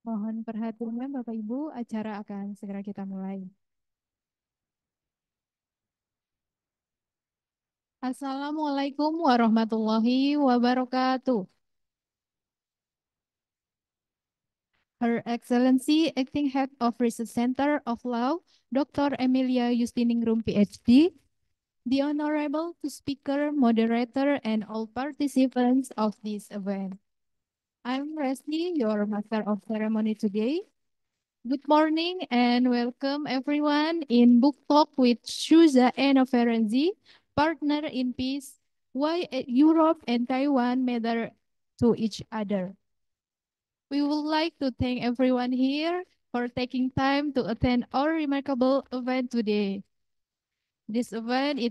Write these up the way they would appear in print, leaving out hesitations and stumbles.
Mohon perhatiannya Bapak Ibu, acara akan segera kita mulai. Assalamualaikum warahmatullahi wabarakatuh. Her Excellency Acting Head of Research Center of Law, Dr. Emilia Justiningrum PhD, the Honorable Speaker, Moderator, and all participants of this event. I'm Resli, your Master of Ceremony today. Good morning and welcome everyone in Book Talk with Shuza and Ferenzi, Partner in Peace, Why Europe and Taiwan Matter to Each Other. We would like to thank everyone here for taking time to attend our remarkable event today. This event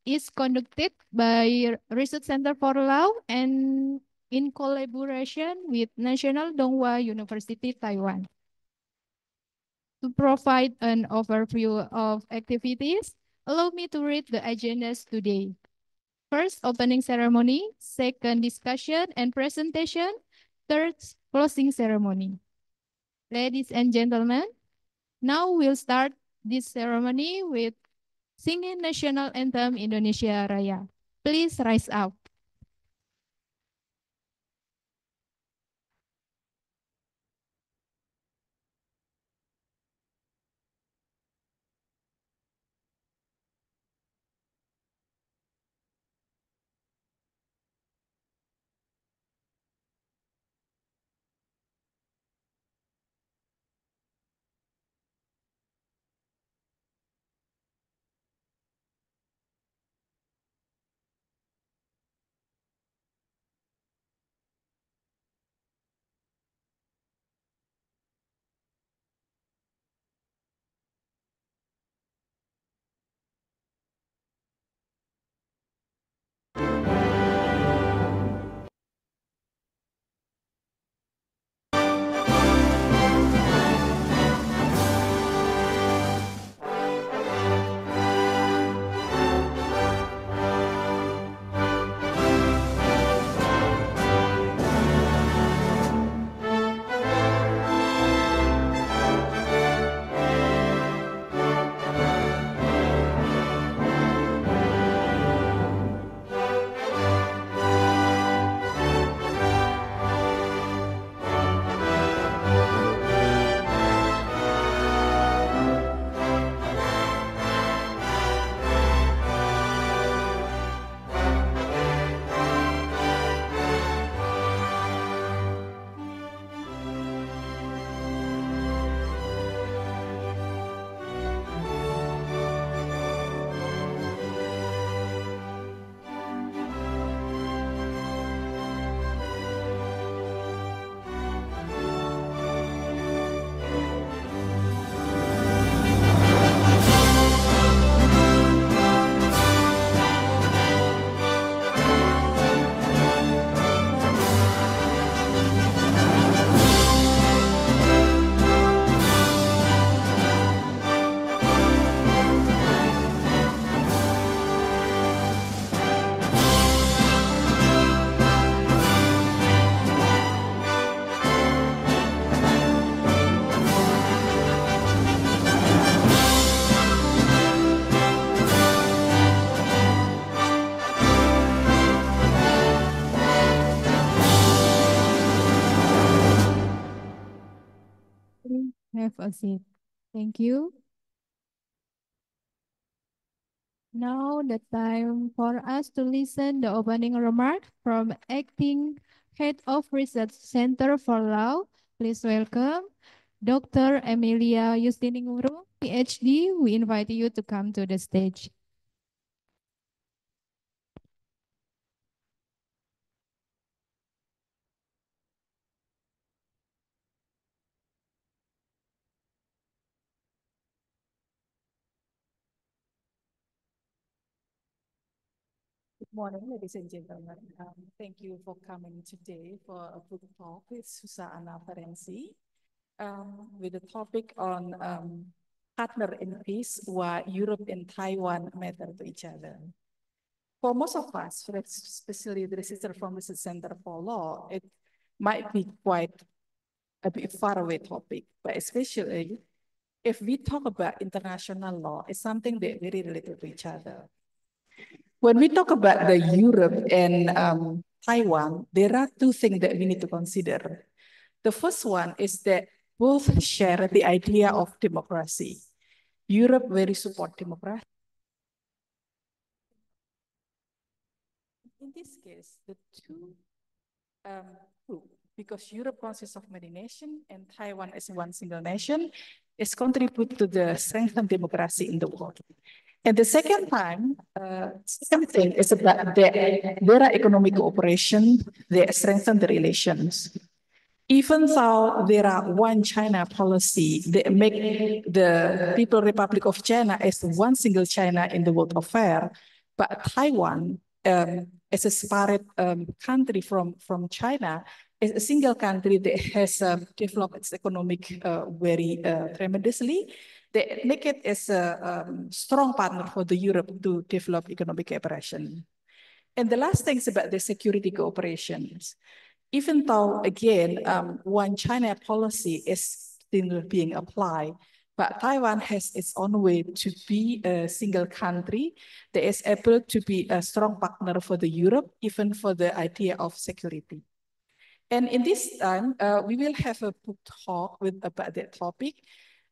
is conducted by Research Center for Law and in collaboration with National Donghua University, Taiwan. To provide an overview of activities, allow me to read the agendas today. First, opening ceremony. Second, discussion and presentation. Third, closing ceremony. Ladies and gentlemen, now we'll start this ceremony with singing national anthem Indonesia Raya. Please rise up. Please have a seat. Thank you. Now the time for us to listen the opening remark from Acting Head of Research Center for Law. Please welcome Dr. Emilia Justiningrum, PhD. We invite you to come to the stage. Good morning, ladies and gentlemen. Thank you for coming today for a book talk with Susana Ferenzi with the topic on partner in peace, why Europe and Taiwan matter to each other. For most of us, especially the researcher from Research Center for Law, it might be quite a bit far away topic, but especially if we talk about international law, it's something that very related to each other. When we talk about the Europe and Taiwan, there are two things that we need to consider. The first one is that both share the idea of democracy. Europe very support democracy. In this case, the two group, because Europe consists of many nations and Taiwan is one single nation, is contribute to the strengthened democracy in the world. And the second thing is about there are economic cooperation, they strengthen the relations. Even though there are one China policy that make the People Republic of China as one single China in the world affair, but Taiwan as a separate country from China is a single country that has developed its economic very tremendously. They make it as a strong partner for the Europe to develop economic cooperation. And the last thing is about the security cooperations. Even though, again, one China policy is still being applied, but Taiwan has its own way to be a single country that is able to be a strong partner for the Europe, even for the idea of security. And in this time, we will have a book talk about that topic,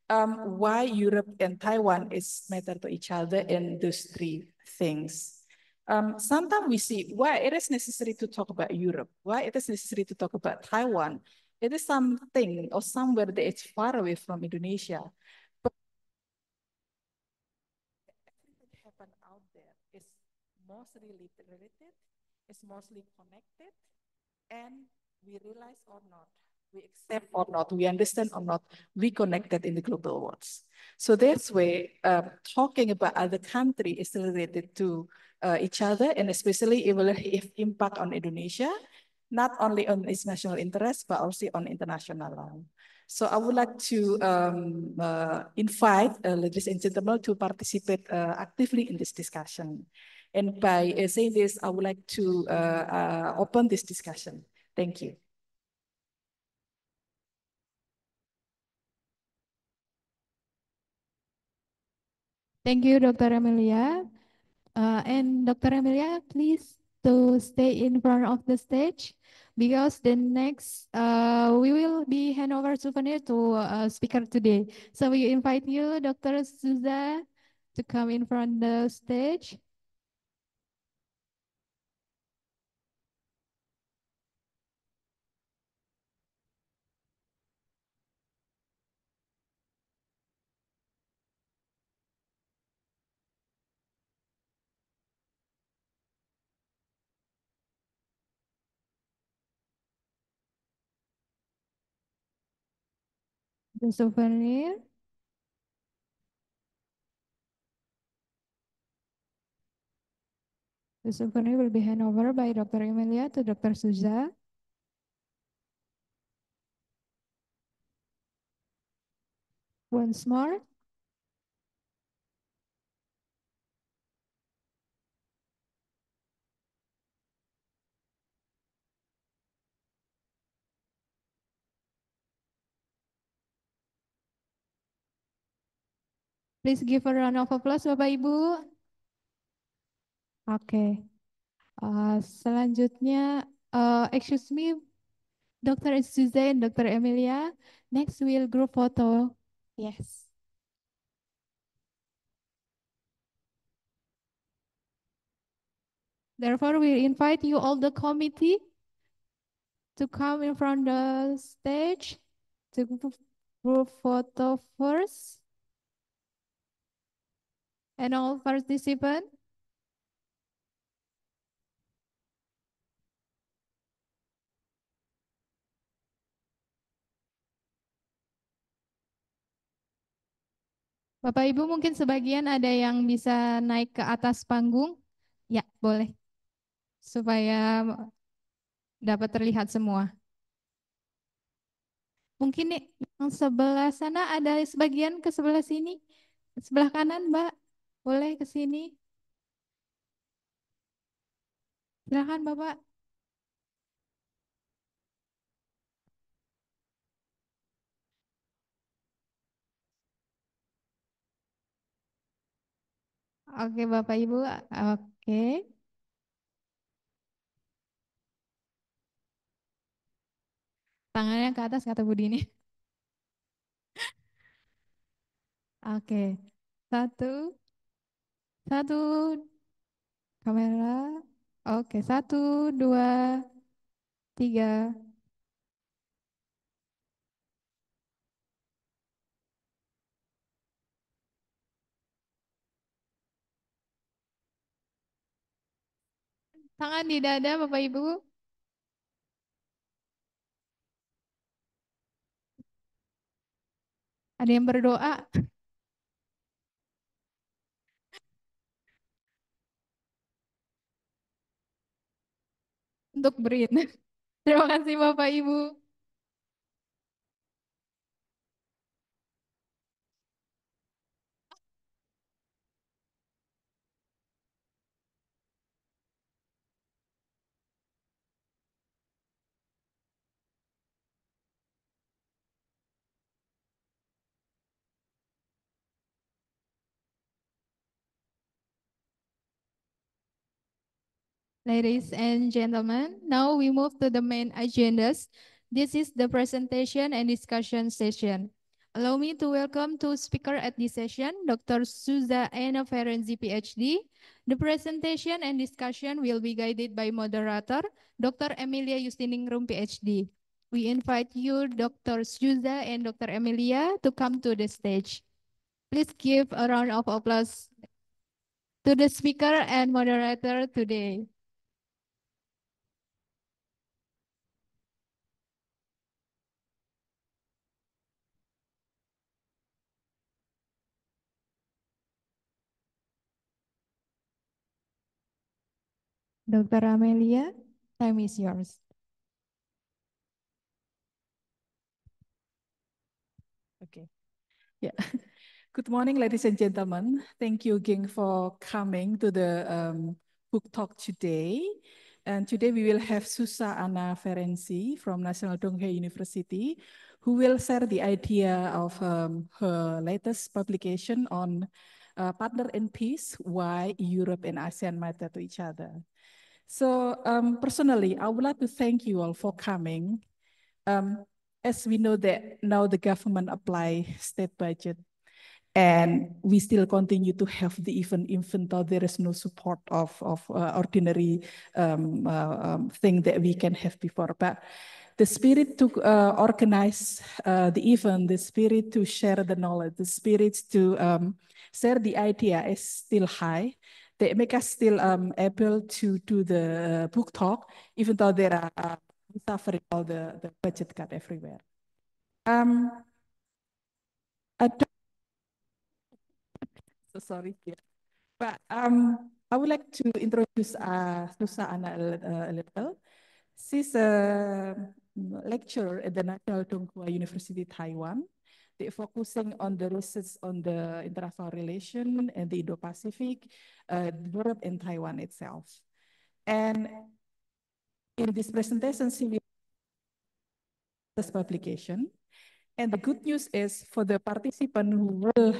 why Europe and Taiwan is matter to each other in those three things. Sometimes we see why it is necessary to talk about Europe, why it is necessary to talk about Taiwan. It is something or somewhere that is far away from Indonesia. But everything that happen out there is mostly related, is mostly connected, and we realize or not, we accept or not, we understand or not, we connected in the global world. So that's why talking about other country is related to each other, and especially it will have impact on Indonesia, not only on its national interest, but also on international law. So I would like to invite ladies and gentlemen to participate actively in this discussion. And by saying this, I would like to open this discussion. Thank you. Thank you, Dr. Amelia. And Dr. Amelia, please to stay in front of the stage because the next we will be hand over souvenir to speaker today. So we invite you, Dr. Souza, to come in front the stage. The souvenir. The souvenir will be hand over by Dr. Amelia to Dr. Souza. Once more. Please give a round of applause, Bapak Ibu. Oke. Selanjutnya, excuse me, Dr. Suzanne, Dr. Emilia. Next, we'll group photo. Yes. Therefore, we invite you all the committee to come in front the stage to group photo first. And all participants. Bapak Ibu mungkin sebagian ada yang bisa naik ke atas panggung. Ya, boleh. Supaya dapat terlihat semua. Mungkin nih yang sebelah sana ada sebagian ke sebelah sini. Sebelah kanan, Mbak. Boleh ke sini. Silakan, Bapak. Oke, Bapak Ibu. Oke. Tangannya ke atas kata Bu Dini. Oke. Satu, satu, kamera. Oke, satu, dua, tiga. Tangan di dada, Bapak Ibu. Ada yang berdoa untuk Brin. Terima kasih Bapak Ibu. Ladies and gentlemen, now we move to the main agendas. This is the presentation and discussion session. Allow me to welcome two speakers at this session, Dr. Suza Ena Ferenzi, PhD. The presentation and discussion will be guided by moderator, Dr. Emilia Justiningrum, PhD. We invite you, Dr. Suza and Dr. Emilia, to come to the stage. Please give a round of applause to the speaker and moderator today. Dr. Amelia, time is yours. Okay. Yeah. Good morning, ladies and gentlemen. Thank you again for coming to the book talk today. And today we will have Susa Anna Ferenzi from National Donghae University, who will share the idea of her latest publication on Partner in Peace, Why Europe and ASEAN Matter to Each Other. So personally, I would like to thank you all for coming. As we know that now the government apply state budget, and we still continue to have the even though there is no support of ordinary thing that we can have before. But the spirit to organize the event, the spirit to share the knowledge, the spirit to share the idea is still high. They make us still able to do the book talk, even though there are suffering all the budget cut everywhere. I don't, so sorry. Yeah. But I would like to introduce Susanna a little. She's a lecturer at the National Tsinghua University, Taiwan. They're focusing on the research on the international relation and the Indo-Pacific, Europe and Taiwan itself. And in this presentation, she will this publication. And the good news is for the participant who will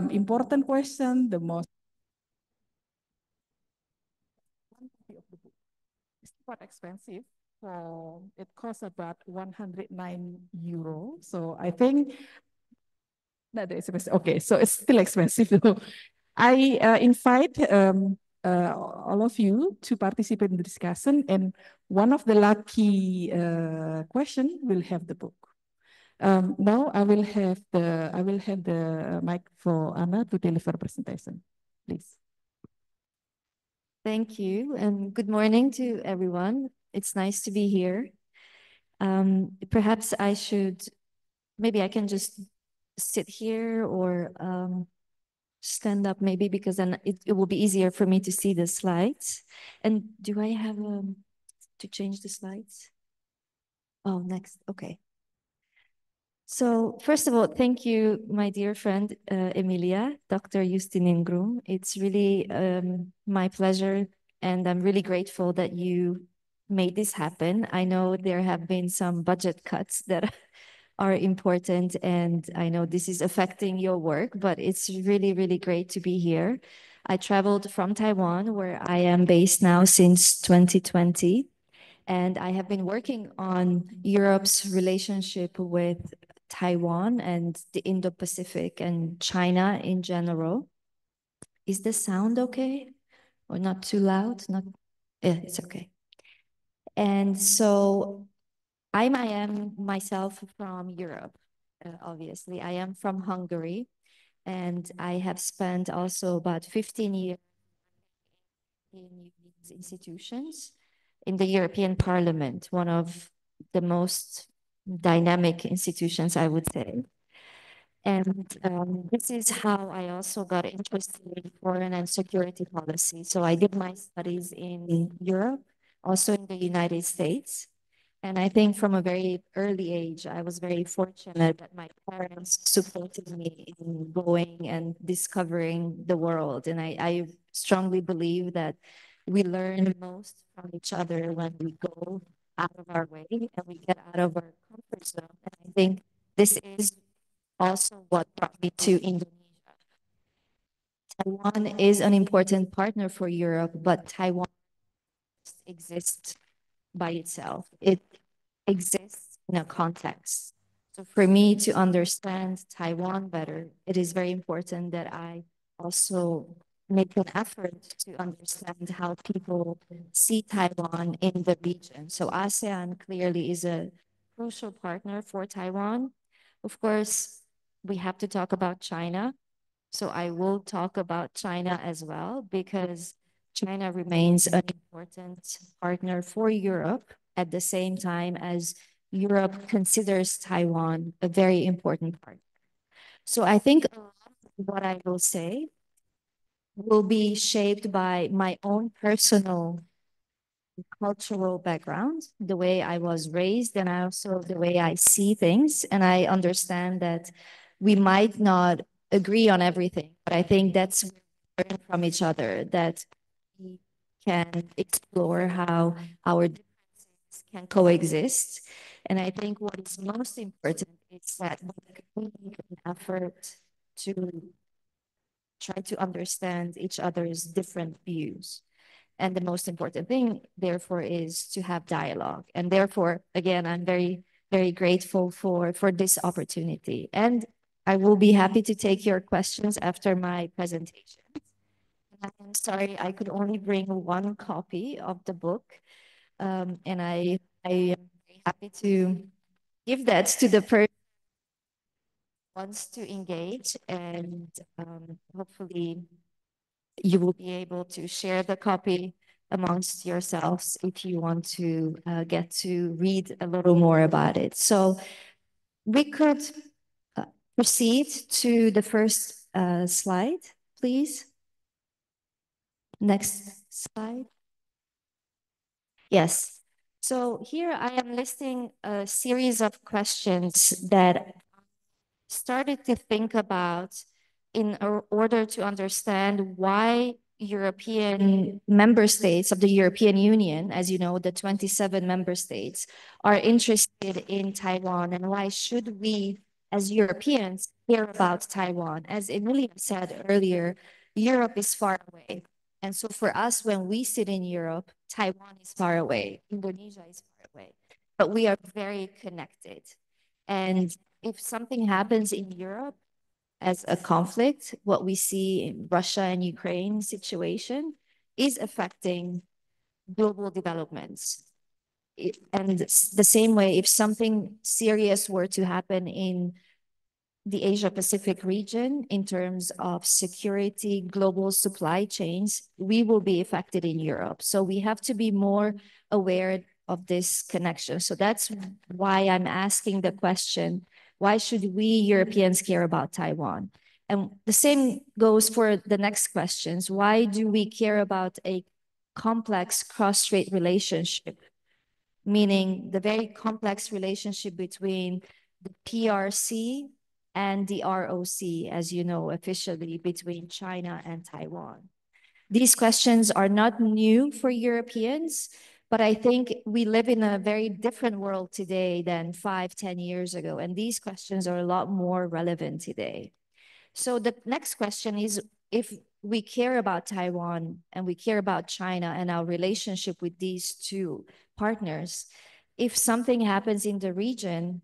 important question, the most it's quite expensive. It costs about 109 euro. So I think that is expensive. Okay, so it's still expensive. So I invite all of you to participate in the discussion, and one of the lucky question will have the book. Now I will have the mic for Anna to deliver presentation, please. Thank you, and good morning to everyone. It's nice to be here. Perhaps maybe I can just sit here or stand up maybe, because then it will be easier for me to see the slides. And do I have to change the slides? Oh, next, okay. So first of all, thank you, my dear friend, Emilia, Dr. Justin Ingrum. It's really my pleasure, and I'm really grateful that you made this happen. I know there have been some budget cuts that are important, and I know this is affecting your work, but it's really, really great to be here. I traveled from Taiwan, where I am based now since 2020, and I have been working on Europe's relationship with Taiwan and the Indo-Pacific and China in general. Is the sound okay? Or not too loud? Not, yeah, it's okay. And so I am myself from Europe, obviously. I am from Hungary, and I have spent also about 15 years in these institutions in the European Parliament, one of the most dynamic institutions, I would say. And this is how I also got interested in foreign and security policy. So I did my studies in Europe, also in the United States. And I think from a very early age, I was very fortunate that my parents supported me in going and discovering the world. And I strongly believe that we learn most from each other when we go out of our way and we get out of our comfort zone. And I think this is also what brought me to Indonesia. Taiwan is an important partner for Europe, but Taiwan exists by itself. It exists in a context. So for me to understand Taiwan better, it is very important that I also make an effort to understand how people see Taiwan in the region. So ASEAN clearly is a crucial partner for Taiwan. Of course, we have to talk about China. So I will talk about China as well, because China remains an important partner for Europe at the same time as Europe considers Taiwan a very important partner. So I think a lot of what I will say will be shaped by my own personal cultural background, the way I was raised, and also the way I see things. And I understand that we might not agree on everything, but I think that's where we learn from each other, that we can explore how our differences can coexist. And I think what is most important is that we make an effort to try to understand each other's different views. And the most important thing, therefore, is to have dialogue. And therefore, again, I'm very, very grateful for this opportunity. And I will be happy to take your questions after my presentation. I'm sorry, I could only bring one copy of the book. And I am very happy to give that to the person who wants to engage. And hopefully, you will be able to share the copy amongst yourselves if you want to get to read a little more about it. So we could proceed to the first slide, please. Next slide. Yes. So here I am listing a series of questions that started to think about in order to understand why European member states of the European Union, as you know, the 27 member states, are interested in Taiwan, and why should we, as Europeans, care about Taiwan? As Emilia said earlier, Europe is far away. And so for us, when we sit in Europe, Taiwan is far away, Indonesia is far away, but we are very connected. And if something happens in Europe as a conflict, what we see in Russia and Ukraine situation is affecting global developments. And the same way, if something serious were to happen in the Asia Pacific region in terms of security, global supply chains, we will be affected in Europe. So we have to be more aware of this connection. So that's why I'm asking the question, why should we Europeans care about Taiwan? And the same goes for the next questions. Why do we care about a complex cross-strait relationship, meaning the very complex relationship between the PRC and the ROC, as you know, officially between China and Taiwan? These questions are not new for Europeans, But I think we live in a very different world today than 5, 10 years ago. And these questions are a lot more relevant today. So the next question is, if we care about Taiwan and we care about China and our relationship with these two partners, if something happens in the region,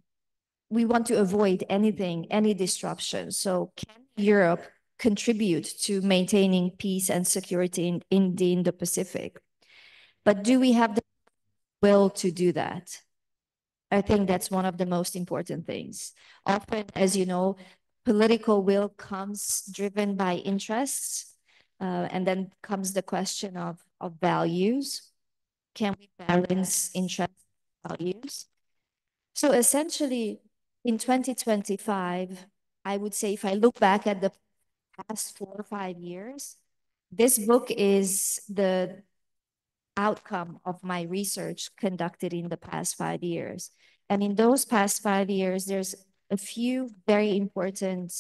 we want to avoid anything, any disruption. So can Europe contribute to maintaining peace and security in the Indo-Pacific? But do we have the will to do that? I think that's one of the most important things. Often, as you know, political will comes driven by interests, and then comes the question of values. Can we balance interest and values? So essentially, in 2025, I would say if I look back at the past 4 or 5 years, this book is the outcome of my research conducted in the past 5 years. And in those past 5 years, there's a few very important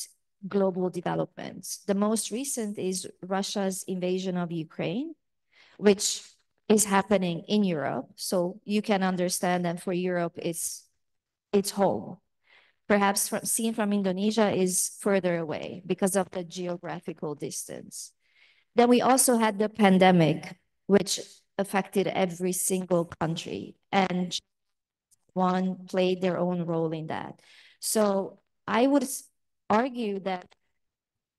global developments. The most recent is Russia's invasion of Ukraine, which is happening in Europe. So you can understand that for Europe, it's home. Perhaps seen from Indonesia is further away because of the geographical distance. Then we also had the pandemic, which affected every single country, and one played their own role in that. So I would argue that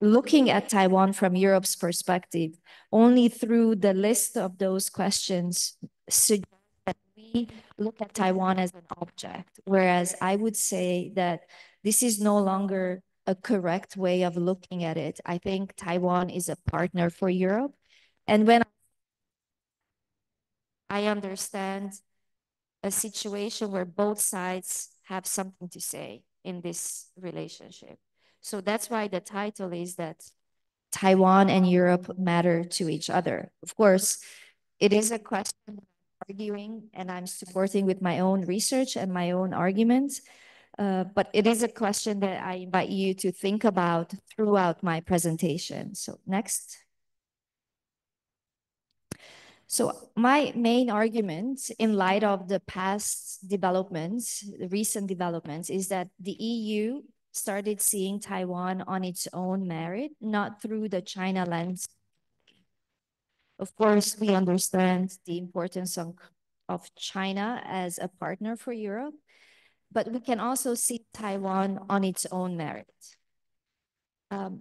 looking at Taiwan from Europe's perspective, only through the list of those questions suggests that we look at Taiwan as an object, whereas I would say that this is no longer a correct way of looking at it. I think Taiwan is a partner for Europe. And when I understand a situation where both sides have something to say in this relationship. So that's why the title is that Taiwan and Europe matter to each other. Of course, it is a question I'm arguing and I'm supporting with my own research and my own arguments. But it is a question that I invite you to think about throughout my presentation. So next. So my main argument in light of the past developments, the recent developments, is that the EU started seeing Taiwan on its own merit, not through the China lens. Of course, we understand the importance of China as a partner for Europe, but we can also see Taiwan on its own merit.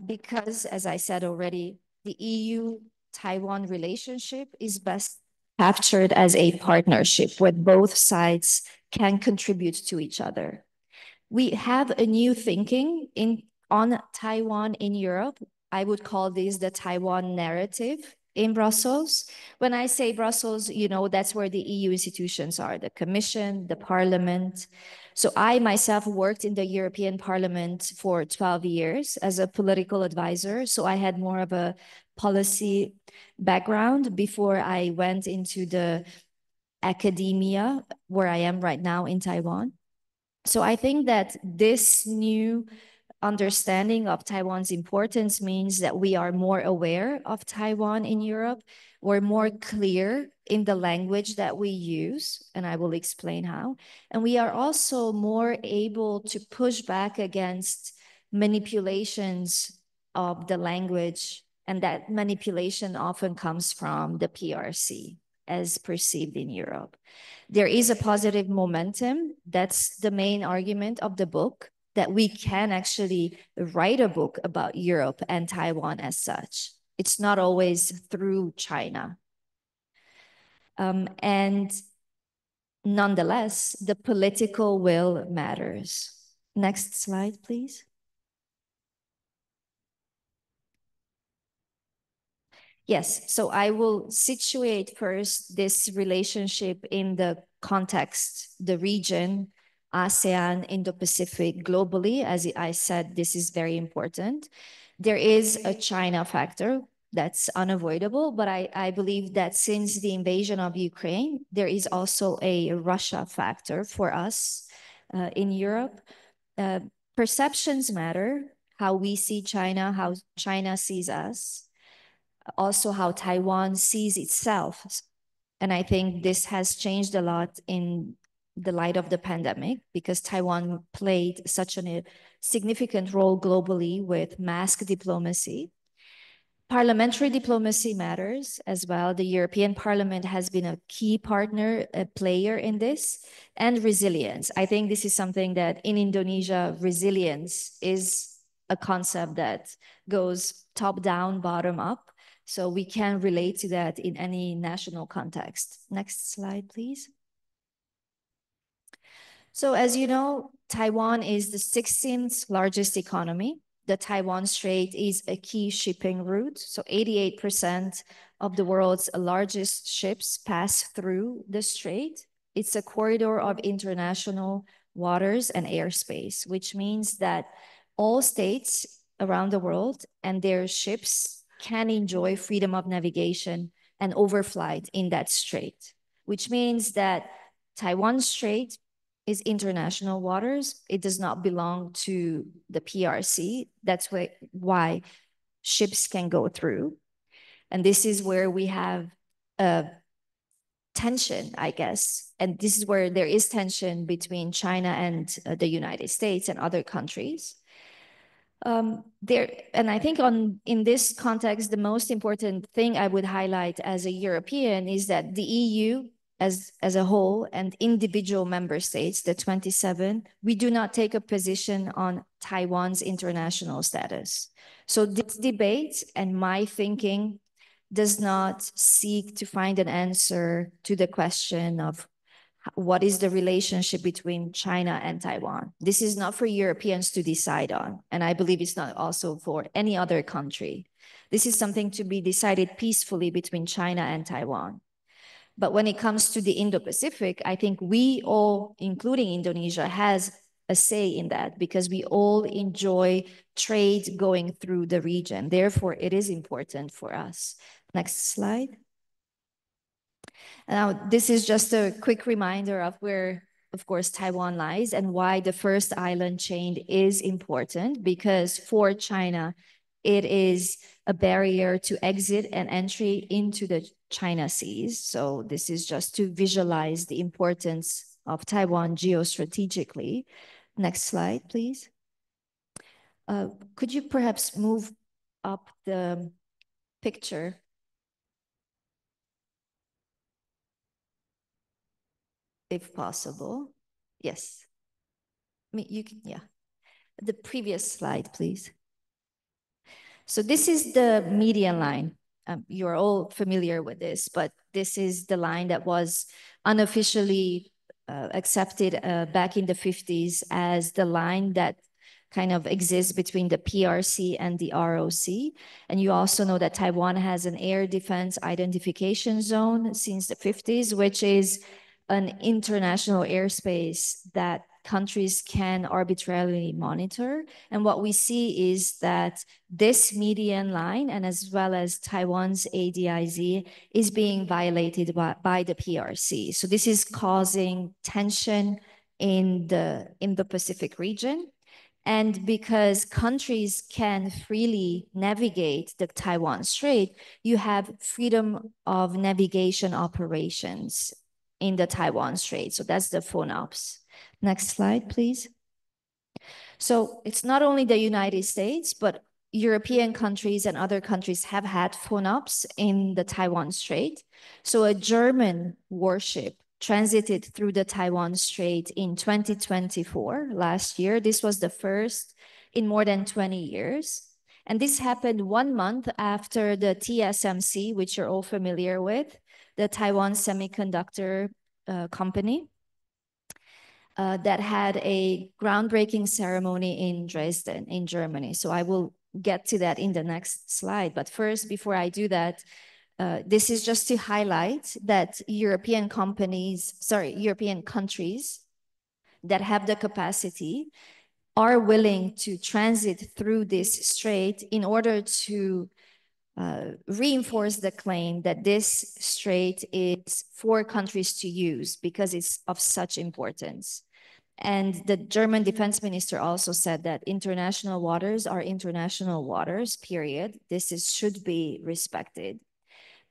Because, as I said already, the EU-Taiwan relationship is best captured as a partnership where both sides can contribute to each other. We have a new thinking on Taiwan in Europe. I would call this the Taiwan narrative in Brussels. When I say Brussels, you know, that's where the EU institutions are, the Commission, the Parliament. So I myself worked in the European Parliament for 12 years as a political advisor. So I had more of a policy background before I went into the academia where I am right now in Taiwan. So I think that this new understanding of Taiwan's importance means that we are more aware of Taiwan in Europe. We're more clear in the language that we use, and I will explain how. And we are also more able to push back against manipulations of the language, and that manipulation often comes from the PRC as perceived in Europe. There is a positive momentum. That's the main argument of the book, that we can actually write a book about Europe and Taiwan as such. It's not always through China. And nonetheless, the political will matters. Next slide, please. Yes, so I will situate first this relationship in the context, the region, ASEAN, Indo-Pacific, globally. As I said, this is very important. There is a China factor that's unavoidable, but I believe that since the invasion of Ukraine, there is also a Russia factor for us in Europe. Perceptions matter, how we see China, how China sees us, also how Taiwan sees itself And I think this has changed a lot in the light of the pandemic because Taiwan played such a significant role globally with mask diplomacy. Parliamentary diplomacy matters as well. The European Parliament has been a key partner, a player in this, and resilience. I think this is something that in Indonesia, resilience is a concept that goes top down, bottom up. So we can relate to that in any national context. Next slide, please. So as you know, Taiwan is the 16th largest economy. The Taiwan Strait is a key shipping route. So 88% of the world's largest ships pass through the strait. It's a corridor of international waters and airspace, which means that all states around the world and their ships can enjoy freedom of navigation and overflight in that strait, which means that Taiwan Strait is international waters. It does not belong to the PRC. That's why ships can go through. And this is where we have a tension, I guess. And this is where there is tension between China and the United States and other countries. And I think in this context, the most important thing I would highlight as a European is that the EU as a whole and individual member states, the 27, we do not take a position on Taiwan's international status. So this debate and my thinking does not seek to find an answer to the question of what is the relationship between China and Taiwan. This is not for Europeans to decide on, and I believe it's not also for any other country. This is something to be decided peacefully between China and Taiwan. But when it comes to the Indo-Pacific, I think we all, including Indonesia, has a say in that because we all enjoy trade going through the region. Therefore, it is important for us. Next slide. Now, this is just a quick reminder of where, of course, Taiwan lies and why the first island chain is important, because for China, it is a barrier to exit and entry into the China seas. So this is just to visualize the importance of Taiwan geostrategically. Next slide, please. Could you perhaps move up the picture? If possible. Yes. I mean, you can, yeah. The previous slide, please. So this is the median line. You're all familiar with this, but this is the line that was unofficially accepted back in the 50s as the line that kind of exists between the PRC and the ROC. And you also know that Taiwan has an air defense identification zone since the 50s, which is an international airspace that countries can arbitrarily monitor. And what we see is that this median line, and as well as Taiwan's ADIZ, is being violated by the PRC. So this is causing tension in the Pacific region. And because countries can freely navigate the Taiwan Strait, you have freedom of navigation operations in the Taiwan Strait. So that's the FONOPS. Next slide, please. So it's not only the United States, but European countries and other countries have had FONOPS in the Taiwan Strait. So a German warship transited through the Taiwan Strait in 2024, last year. This was the first in more than 20 years. And this happened 1 month after the TSMC, which you're all familiar with, the Taiwan Semiconductor Company, that had a groundbreaking ceremony in Dresden, in Germany. So I will get to that in the next slide. But first, before I do that, this is just to highlight that European countries that have the capacity are willing to transit through this strait in order to reinforce the claim that this strait is for countries to use because it's of such importance. And the German defense minister also said that international waters are international waters, period. Should be respected.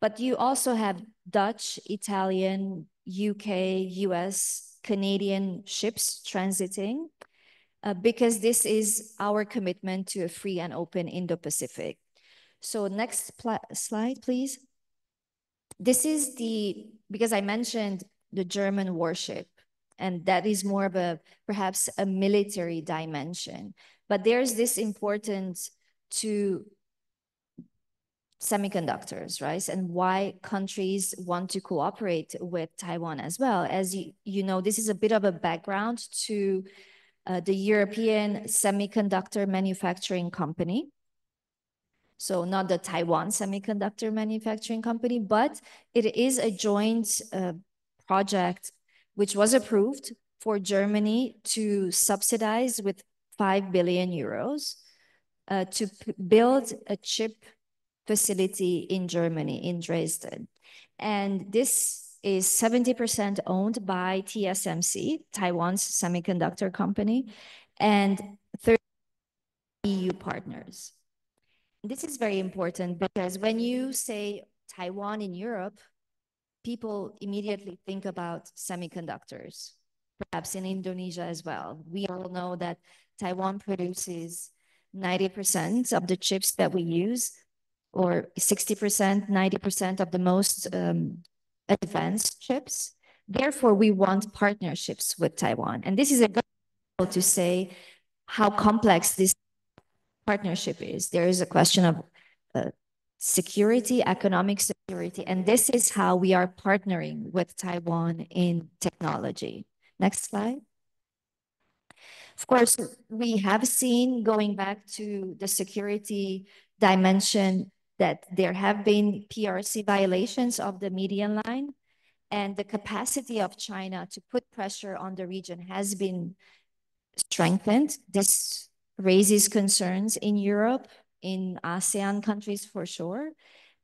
But you also have Dutch, Italian, UK, US, Canadian ships transiting because this is our commitment to a free and open Indo-Pacific. So next slide, please. This is because I mentioned the German warship, and that is more of perhaps a military dimension. But there's this importance to semiconductors, right? And why countries want to cooperate with Taiwan as well. As you know, this is a bit of a background to the European Semiconductor Manufacturing Company. So not the Taiwan Semiconductor Manufacturing Company, but it is a joint project which was approved for Germany to subsidize with 5 billion euros to build a chip facility in Germany, in Dresden. And this is 70% owned by TSMC, Taiwan's semiconductor company, and 30 EU partners. This is very important because when you say Taiwan in Europe, people immediately think about semiconductors, perhaps in Indonesia as well. We all know that Taiwan produces 90% of the chips that we use, or 60%, 90% of the most advanced chips. Therefore, we want partnerships with Taiwan. And this is a good example to say how complex this partnership is. There is a question of security, economic security, and this is how we are partnering with Taiwan in technology. Next slide. Of course, we have seen, going back to the security dimension, that there have been PRC violations of the median line, and the capacity of China to put pressure on the region has been strengthened. This raises concerns in Europe, in ASEAN countries for sure.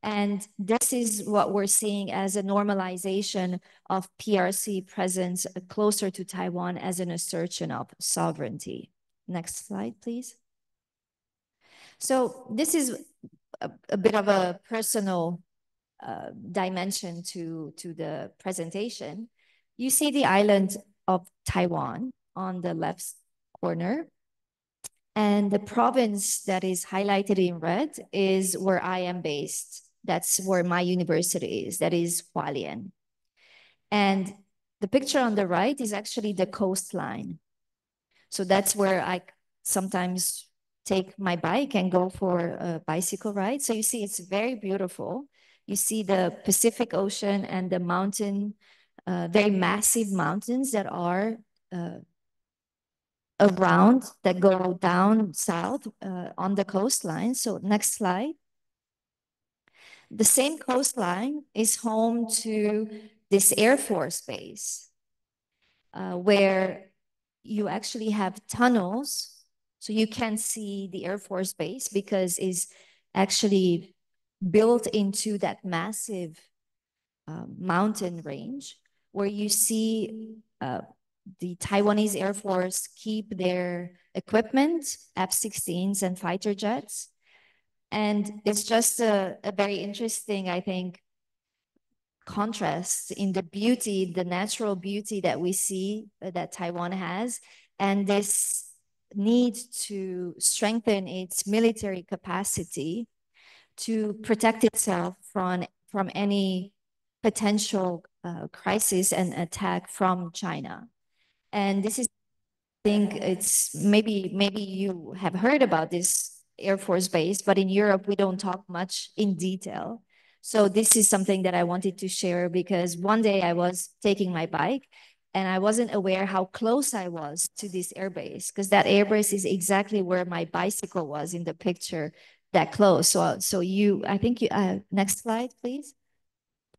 And this is what we're seeing as a normalization of PRC presence closer to Taiwan as an assertion of sovereignty. Next slide, please. So this is a bit of a personal dimension to the presentation. You see the island of Taiwan on the left corner. And the province that is highlighted in red is where I am based. That's where my university is. That is Hualien. And the picture on the right is actually the coastline. So that's where I sometimes take my bike and go for a bicycle ride. So you see, it's very beautiful. You see the Pacific Ocean and the mountain, very massive mountains that are around, that go down south on the coastline. So next slide. The same coastline is home to this Air Force base where you actually have tunnels. So you can see the Air Force base because it's actually built into that massive mountain range where you see the Taiwanese Air Force keep their equipment, F-16s and fighter jets. And it's just a very interesting, I think, contrast in the beauty, the natural beauty that we see that Taiwan has, and this need to strengthen its military capacity to protect itself from any potential crisis and attack from China. And this is, I think it's maybe you have heard about this Air Force base, but in Europe, we don't talk much in detail. So this is something that I wanted to share because one day I was taking my bike and I wasn't aware how close I was to this airbase because that airbase is exactly where my bicycle was in the picture, that close. So I think next slide, please.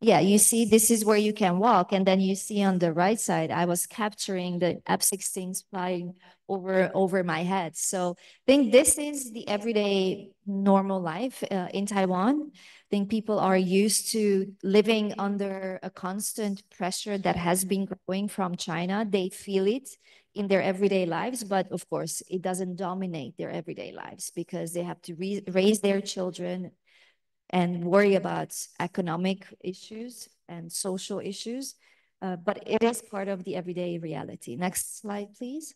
Yeah, you see, this is where you can walk. And then you see on the right side, I was capturing the F-16s flying over my head. So I think this is the everyday normal life in Taiwan. I think people are used to living under a constant pressure that has been growing from China. They feel it in their everyday lives, but of course, it doesn't dominate their everyday lives because they have to raise their children and worry about economic issues and social issues, but it is part of the everyday reality. Next slide, please.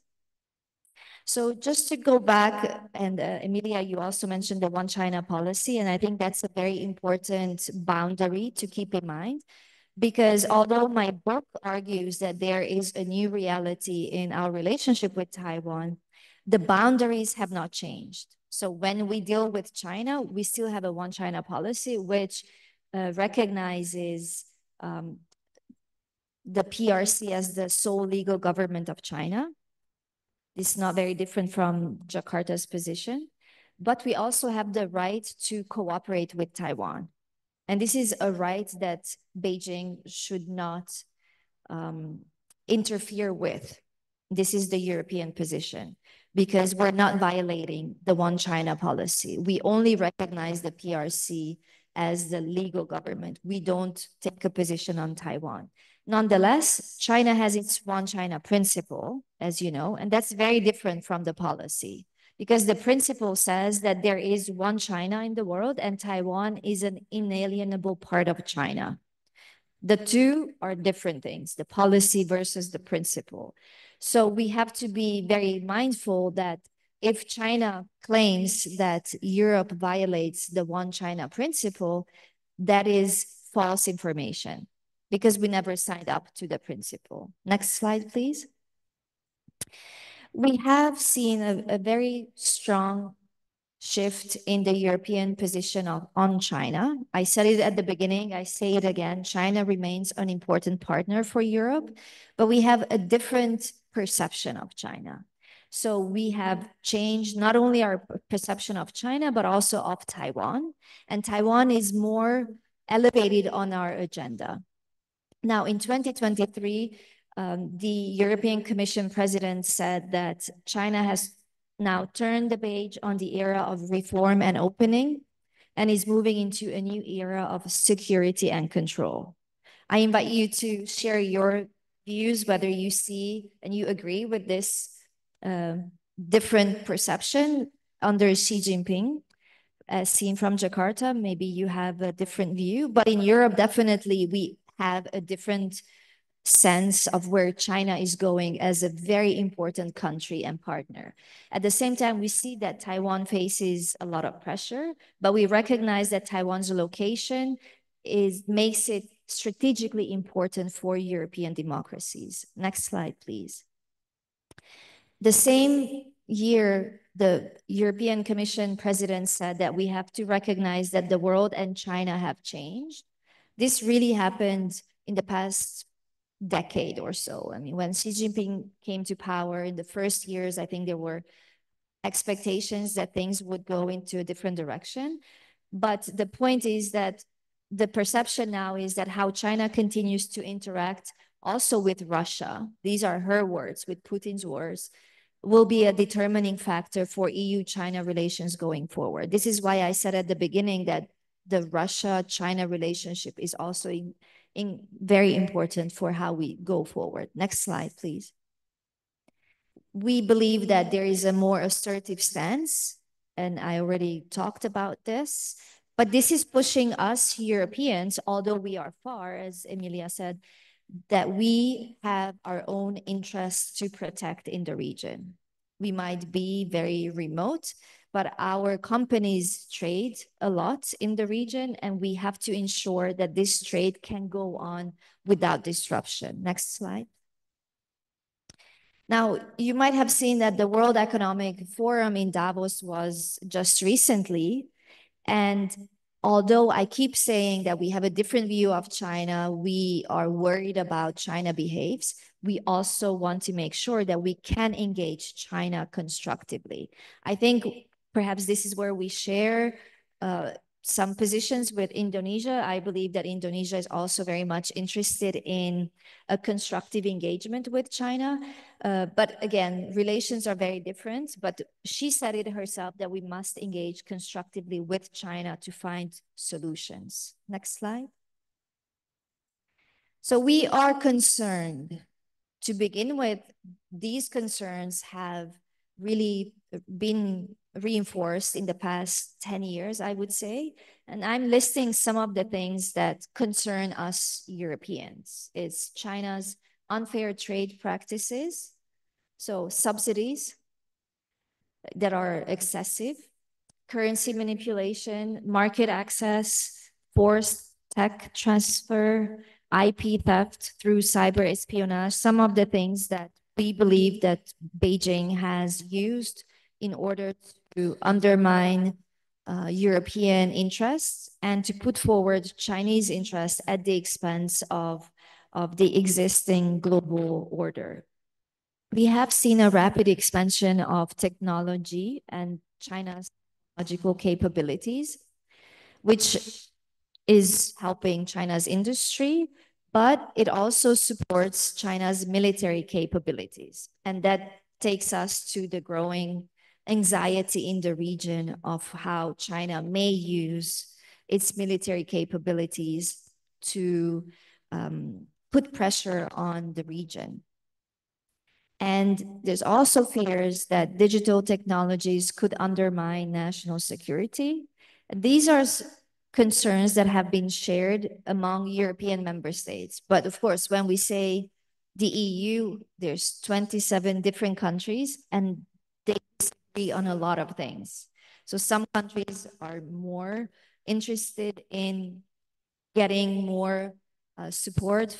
So just to go back, and Emilia, you also mentioned the One China policy, and I think that's a very important boundary to keep in mind, because although my book argues that there is a new reality in our relationship with Taiwan, the boundaries have not changed. So when we deal with China, we still have a One China policy, which recognizes the PRC as the sole legal government of China. This is not very different from Jakarta's position, but we also have the right to cooperate with Taiwan. And this is a right that Beijing should not interfere with. This is the European position, because we're not violating the One China policy. We only recognize the PRC as the legal government. We don't take a position on Taiwan. Nonetheless, China has its One China principle, as you know, and that's very different from the policy, because the principle says that there is one China in the world and Taiwan is an inalienable part of China. The two are different things, the policy versus the principle. So we have to be very mindful that if China claims that Europe violates the One China principle, that is false information, because we never signed up to the principle. Next slide, please. We have seen a very strong shift in the European position on China. I said it at the beginning, I say it again, China remains an important partner for Europe, but we have a different perception of China. So we have changed not only our perception of China, but also of Taiwan. And Taiwan is more elevated on our agenda. Now, in 2023, the European Commission president said that China has now turned the page on the era of reform and opening and is moving into a new era of security and control. I invite you to share your views, whether you see and you agree with this different perception under Xi Jinping, as seen from Jakarta. Maybe you have a different view, but in Europe, definitely we have a different sense of where China is going as a very important country and partner. At the same time, we see that Taiwan faces a lot of pressure, but we recognize that Taiwan's location makes it strategically important for European democracies. Next slide, please. The same year, the European Commission president said that we have to recognize that the world and China have changed. This really happened in the past decade or so. I mean, when Xi Jinping came to power in the first years, I think there were expectations that things would go into a different direction. But the point is that the perception now is that how China continues to interact also with Russia, these are her words, with Putin's words, will be a determining factor for EU-China relations going forward. This is why I said at the beginning that the Russia-China relationship is also very important for how we go forward. Next slide, please. We believe that there is a more assertive stance, and I already talked about this, but this is pushing us Europeans, although we are far, as Emilia said, that we have our own interests to protect in the region. We might be very remote, but our companies trade a lot in the region, and we have to ensure that this trade can go on without disruption. Next slide. Now, you might have seen that the World Economic Forum in Davos was just recently, and although I keep saying that we have a different view of China, we are worried about China behaves, we also want to make sure that we can engage China constructively. I think perhaps this is where we share some positions with Indonesia. I believe that Indonesia is also very much interested in a constructive engagement with China. But again, relations are very different, but she said it herself that we must engage constructively with China to find solutions. Next slide. So we are concerned. To begin with, these concerns have really been reinforced in the past 10 years, I would say. And I'm listing some of the things that concern us Europeans. It's China's unfair trade practices, so subsidies that are excessive, currency manipulation, market access, forced tech transfer, IP theft through cyber espionage, some of the things that we believe that Beijing has used in order to undermine European interests and to put forward Chinese interests at the expense of the existing global order. We have seen a rapid expansion of technology and China's technological capabilities, which is helping China's industry, but it also supports China's military capabilities. And that takes us to the growing anxiety in the region of how China may use its military capabilities to put pressure on the region. And there's also fears that digital technologies could undermine national security. These are concerns that have been shared among European member states. But of course, when we say the EU, there's 27 different countries and they disagree on a lot of things. So some countries are more interested in getting more support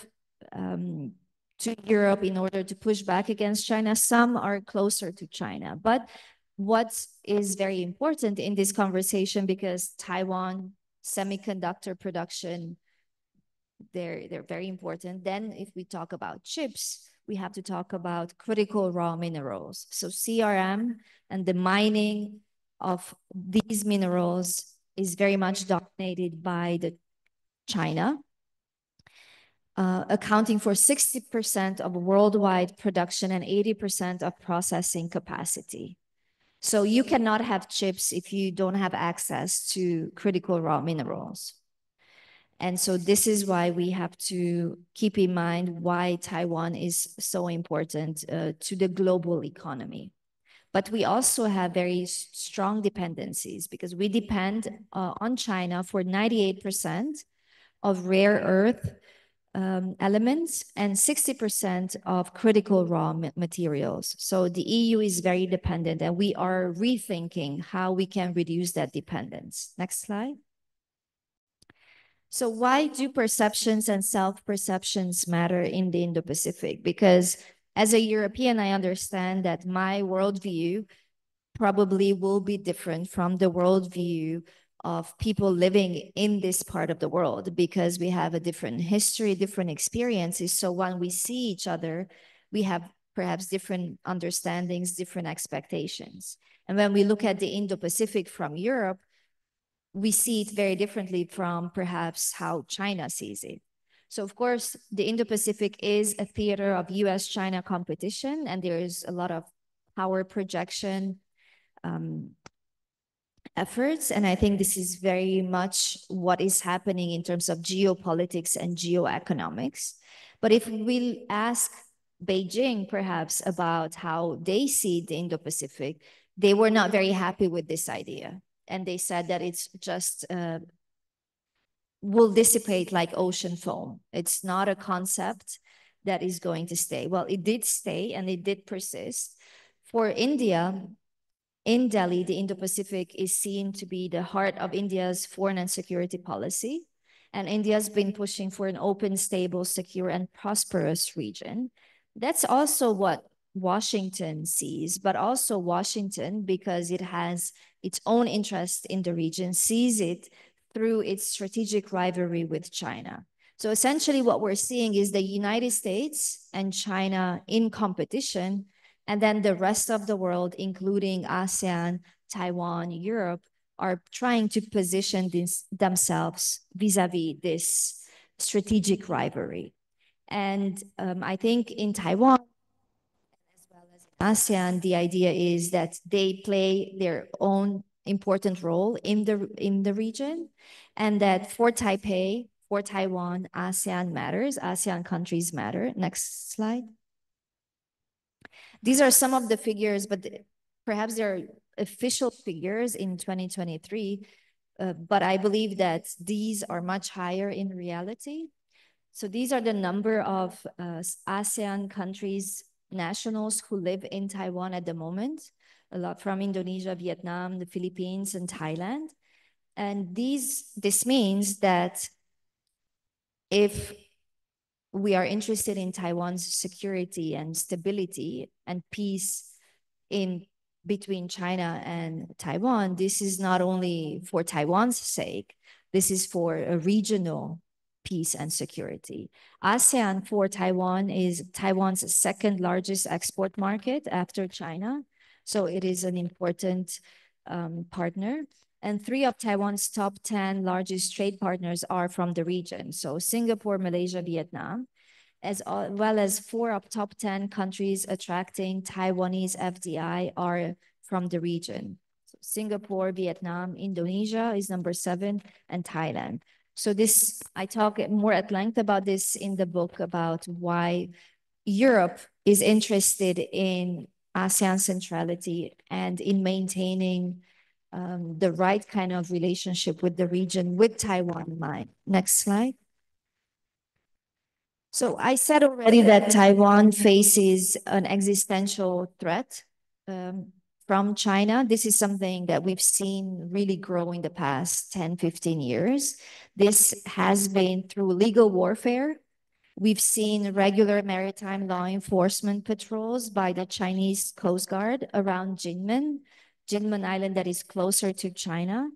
to Europe in order to push back against China. Some are closer to China. But what is very important in this conversation, because Taiwan semiconductor production, they're very important. Then if we talk about chips, we have to talk about critical raw minerals. So CRM and the mining of these minerals is very much dominated by the China, accounting for 60% of worldwide production and 80% of processing capacity. So you cannot have chips if you don't have access to critical raw minerals. And so this is why we have to keep in mind why Taiwan is so important to the global economy. But we also have very strong dependencies because we depend on China for 98% of rare earth elements and 60% of critical raw materials. So the EU is very dependent and we are rethinking how we can reduce that dependence. Next slide. So why do perceptions and self-perceptions matter in the Indo-Pacific? Because as a European, I understand that my worldview probably will be different from the worldview of people living in this part of the world because we have a different history, different experiences. So when we see each other, we have perhaps different understandings, different expectations. And when we look at the Indo-Pacific from Europe, we see it very differently from perhaps how China sees it. So of course, the Indo-Pacific is a theater of US-China competition, and there is a lot of power projection efforts. And I think this is very much what is happening in terms of geopolitics and geoeconomics. But if we ask Beijing perhaps about how they see the Indo-Pacific, they were not very happy with this idea. And they said that it's just will dissipate like ocean foam. It's not a concept that is going to stay. Well, it did stay and it did persist. For India, in Delhi, the Indo-Pacific is seen to be the heart of India's foreign and security policy. And India's been pushing for an open, stable, secure, and prosperous region. That's also what Washington sees, but also Washington, because it has its own interest in the region, sees it through its strategic rivalry with China. So essentially what we're seeing is the United States and China in competition, and then the rest of the world, including ASEAN, Taiwan, Europe, are trying to position themselves vis-a-vis this strategic rivalry. And I think in Taiwan, as well as ASEAN, the idea is that they play their own important role in the region, and that for Taipei, for Taiwan, ASEAN matters, ASEAN countries matter. Next slide. These are some of the figures, but perhaps they're official figures in 2023, but I believe that these are much higher in reality. So these are the number of ASEAN countries, nationals who live in Taiwan at the moment, a lot from Indonesia, Vietnam, the Philippines, and Thailand. And this means that if we are interested in Taiwan's security and stability and peace in between China and Taiwan, this is not only for Taiwan's sake, this is for a regional peace and security. ASEAN for Taiwan is Taiwan's second largest export market after China. So it is an important partner. And 3 of Taiwan's top 10 largest trade partners are from the region. So Singapore, Malaysia, Vietnam, as well as 4 of top 10 countries attracting Taiwanese FDI are from the region. So Singapore, Vietnam, Indonesia is number 7, and Thailand. So this, I talk more at length about this in the book about why Europe is interested in ASEAN centrality and in maintaining the right kind of relationship with the region with Taiwan in mind. Next slide. So I said already that Taiwan faces an existential threat from China. This is something that we've seen really grow in the past 10, 15 years. This has been through legal warfare. We've seen regular maritime law enforcement patrols by the Chinese Coast Guard around Jinmen Island that is closer to China.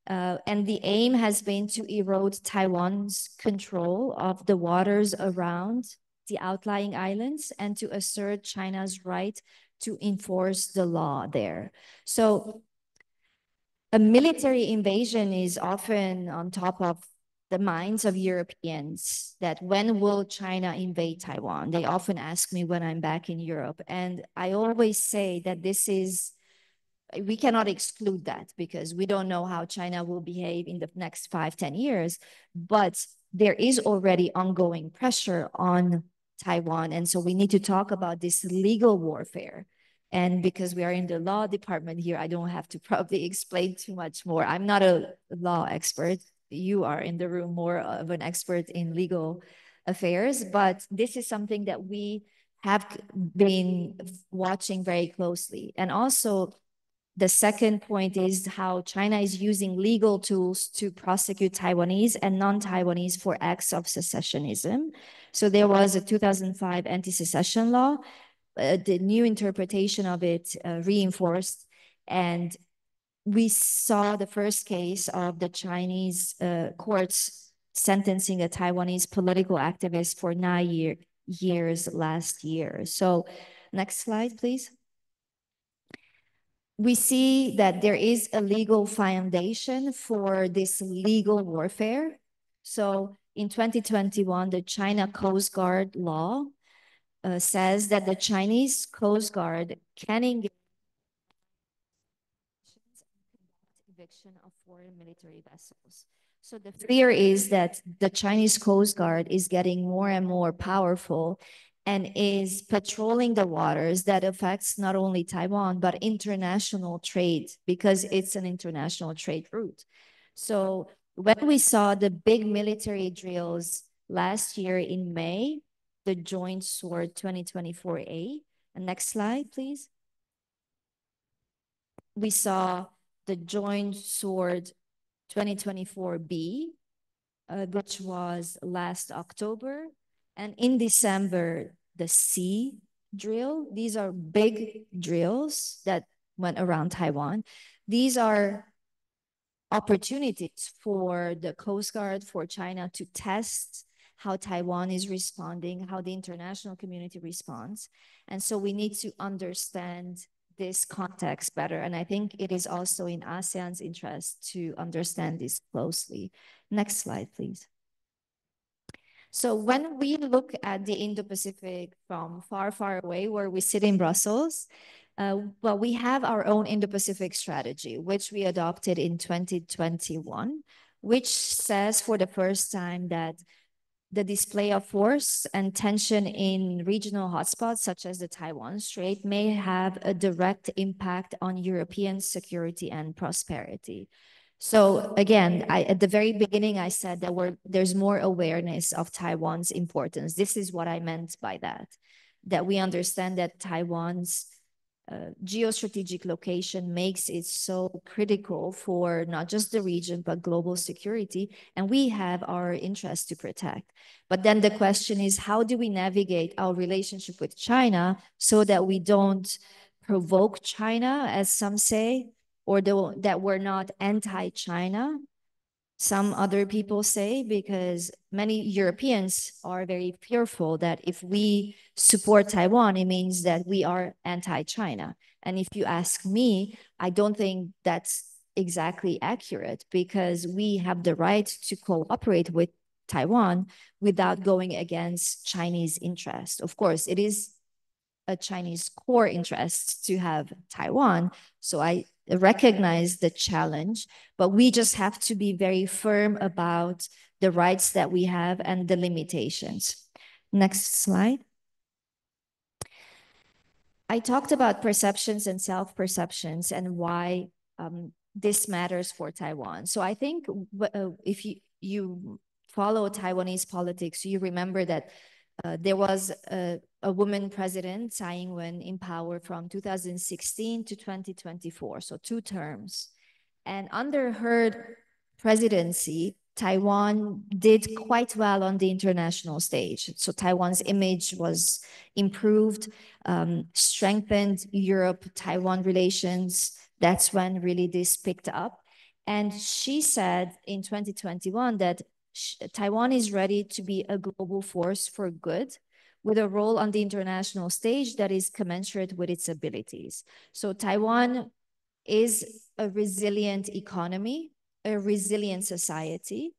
And the aim has been to erode Taiwan's control of the waters around the outlying islands and to assert China's right to enforce the law there. So a military invasion is often on top of the minds of Europeans, that when will China invade Taiwan? They often ask me when I'm back in Europe. And I always say that we cannot exclude that because we don't know how China will behave in the next 5-10 years, but there is already ongoing pressure on Taiwan. And so we need to talk about this legal warfare. And because we are in the law department here, I don't have to probably explain too much more. I'm not a law expert. You are in the room more of an expert in legal affairs, but this is something that we have been watching very closely. And also, the second point is how China is using legal tools to prosecute Taiwanese and non-Taiwanese for acts of secessionism. So there was a 2005 anti-secession law. The new interpretation of it reinforced, and we saw the first case of the Chinese courts sentencing a Taiwanese political activist for 9 years last year. So next slide, please. We see that there is a legal foundation for this legal warfare. So in 2021, the China Coast Guard law says that the Chinese Coast Guard can engage eviction of foreign military vessels. So the fear is that the Chinese Coast Guard is getting more and more powerful and is patrolling the waters that affects not only Taiwan, but international trade because it's an international trade route. So when we saw the big military drills last year in May, the Joint Sword 2024A, and next slide, please. We saw the Joint Sword 2024B, which was last October. And in December, the Sea drill. These are big drills that went around Taiwan. These are opportunities for the Coast Guard, for China to test how Taiwan is responding, how the international community responds. And so we need to understand this context better. And I think it is also in ASEAN's interest to understand this closely. Next slide, please. So when we look at the Indo-Pacific from far, far away, where we sit in Brussels, well, we have our own Indo-Pacific strategy, which we adopted in 2021, which says for the first time that the display of force and tension in regional hotspots such as the Taiwan Strait may have a direct impact on European security and prosperity. So again, at the very beginning, I said that there's more awareness of Taiwan's importance. This is what I meant by that we understand that Taiwan's geostrategic location makes it so critical for not just the region, but global security. And we have our interests to protect. But then the question is, how do we navigate our relationship with China so that we don't provoke China, as some say, or that we're not anti-China? Some other people say, because many Europeans are very fearful that if we support Taiwan, it means that we are anti-China. And if you ask me, I don't think that's exactly accurate, because we have the right to cooperate with Taiwan without going against Chinese interest. Of course, it is a Chinese core interest to have Taiwan. So I recognize the challenge, but we just have to be very firm about the rights that we have and the limitations. Next slide. I talked about perceptions and self-perceptions and why this matters for Taiwan. So I think if you follow Taiwanese politics, you remember that there was a woman president, Tsai Ing-wen, in power from 2016 to 2024, so 2 terms. And under her presidency, Taiwan did quite well on the international stage. So Taiwan's image was improved, strengthened Europe-Taiwan relations. That's when really this picked up. And she said in 2021 that Taiwan is ready to be a global force for good, with a role on the international stage that is commensurate with its abilities. So Taiwan is a resilient economy, a resilient society,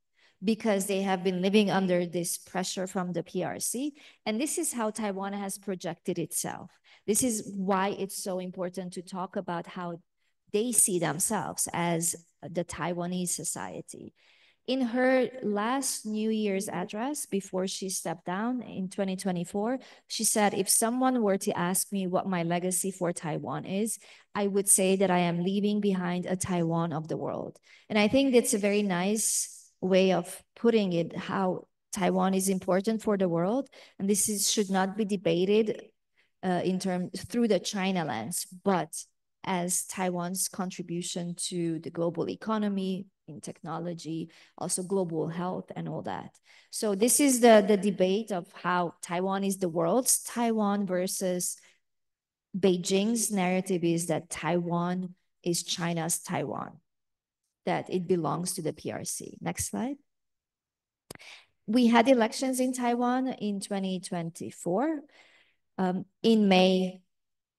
because they have been living under this pressure from the PRC. And this is how Taiwan has projected itself. This is why it's so important to talk about how they see themselves as the Taiwanese society. In her last New Year's address before she stepped down in 2024, she said, if someone were to ask me what my legacy for Taiwan is, I would say that I am leaving behind a Taiwan of the world. And I think that's a very nice way of putting it, how Taiwan is important for the world. And this should not be debated through the China lens, but as Taiwan's contribution to the global economy, in technology, also global health and all that. So this is the debate of how Taiwan is the world's Taiwan versus Beijing's narrative is that Taiwan is China's Taiwan, that it belongs to the PRC. Next slide. We had elections in Taiwan in 2024. In May,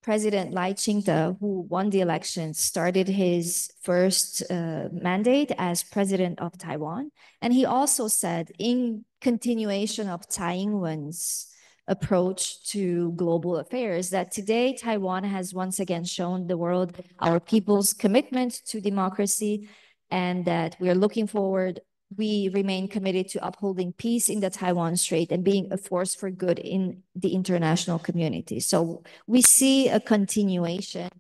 President Lai Ching-te, who won the election, started his first mandate as president of Taiwan. And he also said, in continuation of Tsai Ing-wen's approach to global affairs, that today Taiwan has once again shown the world our people's commitment to democracy, and that we are looking forward. We remain committed to upholding peace in the Taiwan Strait and being a force for good in the international community. So we see a continuation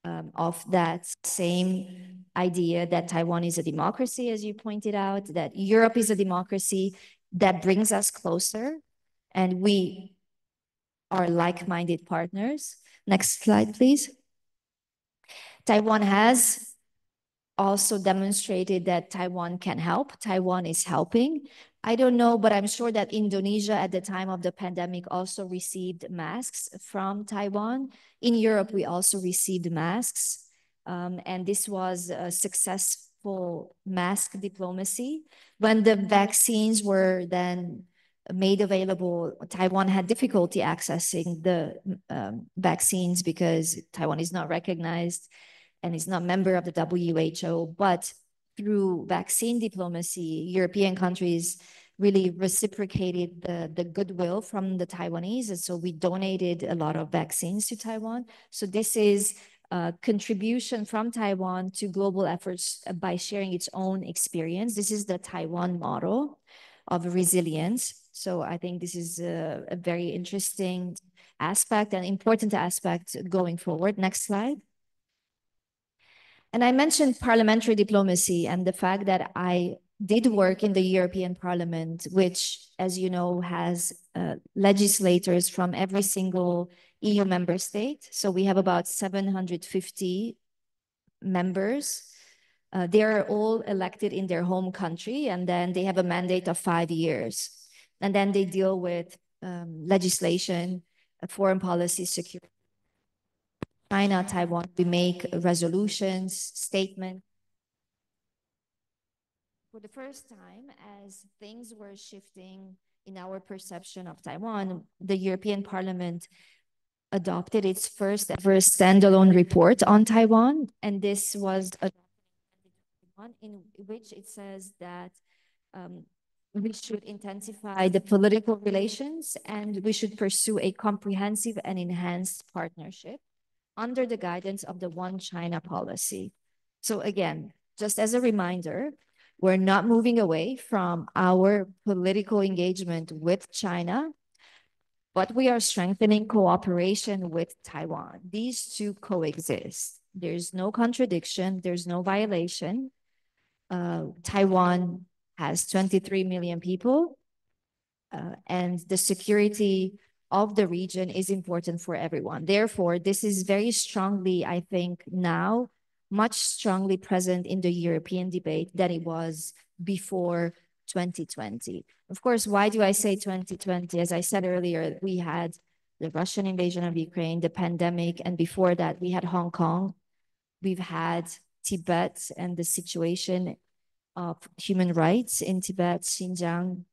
of that same idea that Taiwan is a democracy, as you pointed out, that Europe is a democracy that brings us closer, and we are like-minded partners. Next slide, please. Taiwan has also demonstrated that Taiwan can help. Taiwan is helping. I don't know, but I'm sure that Indonesia at the time of the pandemic also received masks from Taiwan. In Europe, we also received masks. And this was a successful mask diplomacy. When the vaccines were then made available, Taiwan had difficulty accessing the vaccines because Taiwan is not recognized and is not a member of the WHO, but through vaccine diplomacy, European countries really reciprocated the goodwill from the Taiwanese. And so we donated a lot of vaccines to Taiwan. So this is a contribution from Taiwan to global efforts by sharing its own experience. This is the Taiwan model. of resilience. So I think this is a very interesting aspect and important aspect going forward. Next slide. And I mentioned parliamentary diplomacy and the fact that I did work in the European Parliament, which, as you know, has legislators from every single EU member state. So we have about 750 members. They are all elected in their home country, and then they have a mandate of 5 years. And then they deal with legislation, foreign policy, security. China, Taiwan, we make resolutions, statements. For the first time, as things were shifting in our perception of Taiwan, the European Parliament adopted its first ever standalone report on Taiwan. And this was in which it says that we should intensify the political relations and we should pursue a comprehensive and enhanced partnership under the guidance of the One China policy. So again, just as a reminder, we're not moving away from our political engagement with China, but we are strengthening cooperation with Taiwan. These two coexist. There's no contradiction, there's no violation. Taiwan has 23 million people, and the security of the region is important for everyone. Therefore, this is very strongly, I think, now much strongly present in the European debate than it was before 2020. Of course, why do I say 2020? As I said earlier, we had the Russian invasion of Ukraine, the pandemic, and before that, we had Hong Kong. We've had Tibet and the situation of human rights in Tibet, Xinjiang,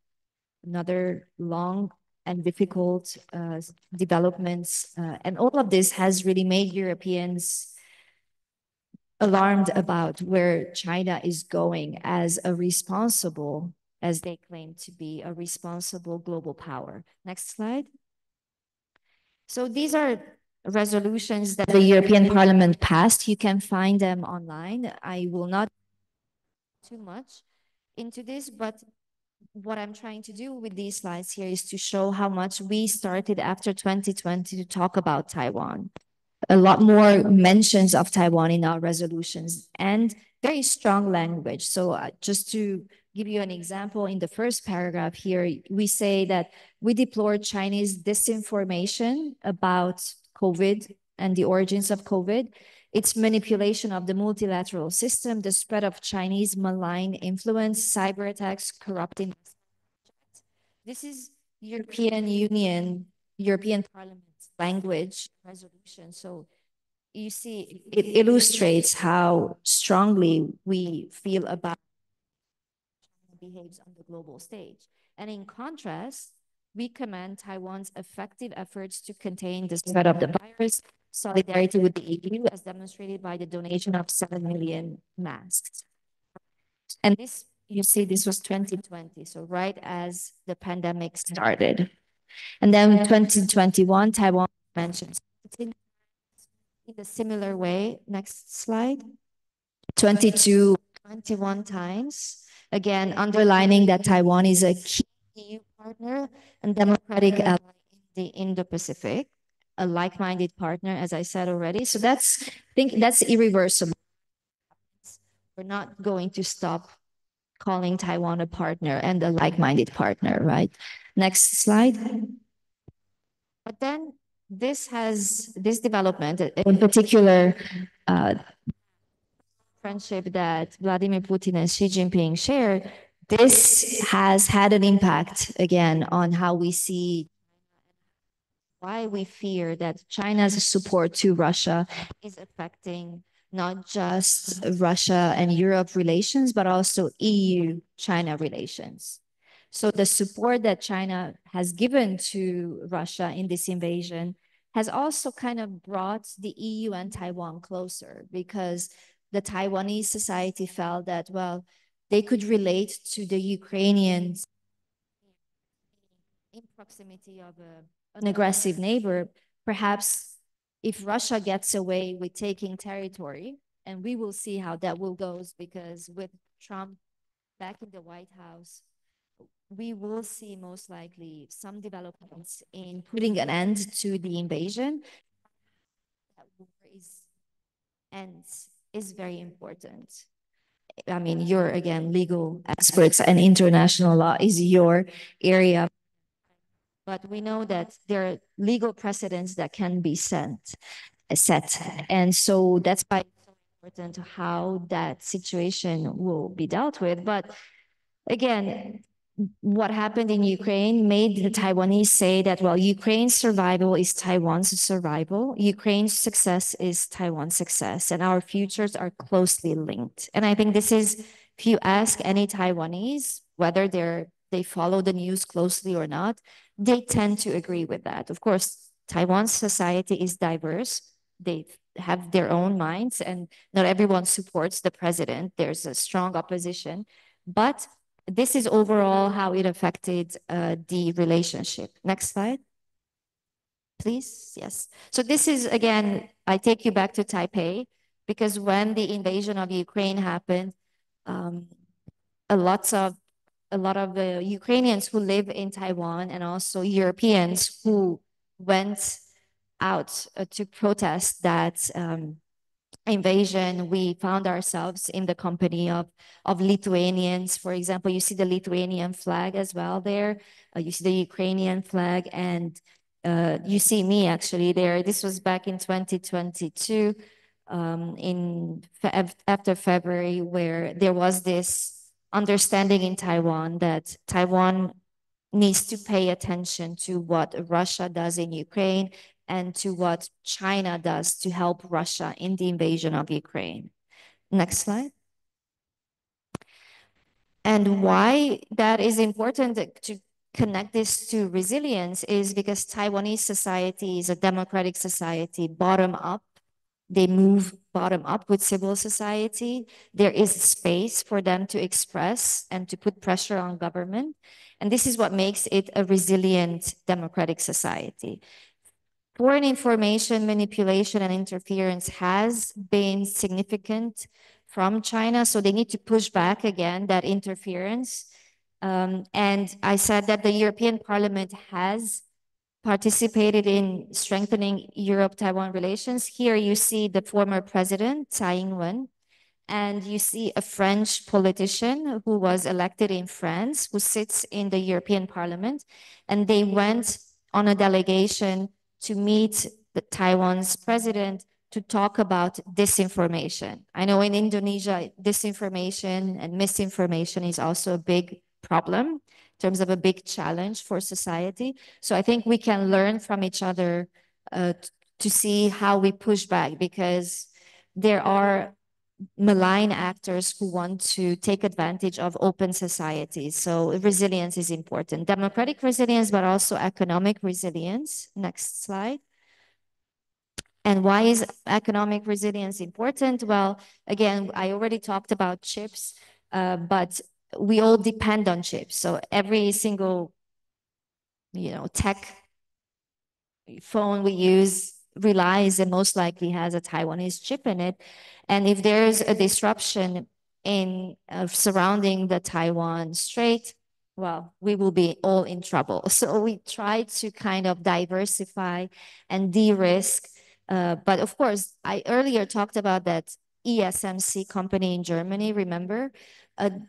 another long and difficult developments. And all of this has really made Europeans alarmed about where China is going as a responsible, as they claim to be, a responsible global power. Next slide. So these are resolutions that the European Parliament passed. You can find them online. I will not too much into this, but what I'm trying to do with these slides here is to show how much we started after 2020 to talk about Taiwan. A lot more mentions of Taiwan in our resolutions and very strong language. So just to give you an example, in the first paragraph here, we say that we deplore Chinese disinformation about COVID and the origins of COVID, its manipulation of the multilateral system, the spread of Chinese malign influence, cyber attacks, corrupting. This is European Union, European Parliament's language resolution. So you see, it illustrates how strongly we feel about China behaves on the global stage. And in contrast, we commend Taiwan's effective efforts to contain the spread of the virus, solidarity with the EU, as demonstrated by the donation of 7 million masks. And this, you see, this was 2020, so right as the pandemic started. And then 2021, Taiwan mentions in a similar way. Next slide. 21 times. Again, underlining that Taiwan is a key EU partner and democratic ally in the Indo-Pacific, a like-minded partner, as I said already. So I think that's irreversible. We're not going to stop calling Taiwan a partner and a like-minded partner, right? Next slide. But then this development, in particular, friendship that Vladimir Putin and Xi Jinping share, this has had an impact again on how we see, why we fear that China's support to Russia is affecting not just Russia and Europe relations, but also EU-China relations. So the support that China has given to Russia in this invasion has also kind of brought the EU and Taiwan closer, because the Taiwanese society felt that, well, they could relate to the Ukrainians in proximity of an aggressive neighbor. Perhaps if Russia gets away with taking territory, and we will see how that will go, because with Trump back in the White House, we will see most likely some developments in putting an end to the invasion. That war ends is very important. I mean, you're again legal experts and international law is your area. But we know that there are legal precedents that can be set. And so that's why it's so important how that situation will be dealt with. But again, what happened in Ukraine made the Taiwanese say that, well, Ukraine's survival is Taiwan's survival. Ukraine's success is Taiwan's success, and our futures are closely linked. And I think this is, if you ask any Taiwanese, whether they follow the news closely or not, they tend to agree with that. Of course, Taiwan's society is diverse. They have their own minds, and not everyone supports the president. There's a strong opposition, but this is overall how it affected the relationship. Next slide, please. Yes. So this is, again, I take you back to Taipei, because when the invasion of Ukraine happened, um, a lot of the Ukrainians who live in Taiwan and also Europeans who went out to protest that invasion, we found ourselves in the company of Lithuanians. For example, you see the Lithuanian flag as well there. You see the Ukrainian flag, and you see me actually there. This was back in 2022, after February, where there was this understanding in Taiwan that Taiwan needs to pay attention to what Russia does in Ukraine and to what China does to help Russia in the invasion of Ukraine. Next slide. And why that is important to connect this to resilience is because Taiwanese society is a democratic society, bottom up. They move bottom up with civil society. There is space for them to express and to put pressure on government. And this is what makes it a resilient democratic society. Foreign information manipulation and interference has been significant from China, so they need to push back again that interference. And I said that the European Parliament has participated in strengthening Europe-Taiwan relations. Here you see the former president, Tsai Ing-wen, and you see a French politician who was elected in France, who sits in the European Parliament, and they went on a delegation to meet the Taiwan's president to talk about disinformation. I know in Indonesia, disinformation and misinformation is also a big problem in terms of a big challenge for society. So I think we can learn from each other to see how we push back, because there are malign actors who want to take advantage of open societies. So resilience is important. Democratic resilience, but also economic resilience. Next slide. And why is economic resilience important? Well, again, I already talked about chips, but we all depend on chips. So every single, tech phone we use relies and most likely has a Taiwanese chip in it. And if there's a disruption in surrounding the Taiwan Strait, well, we will be all in trouble. So we try to kind of diversify and de-risk. But of course, I earlier talked about that ESMC company in Germany, remember?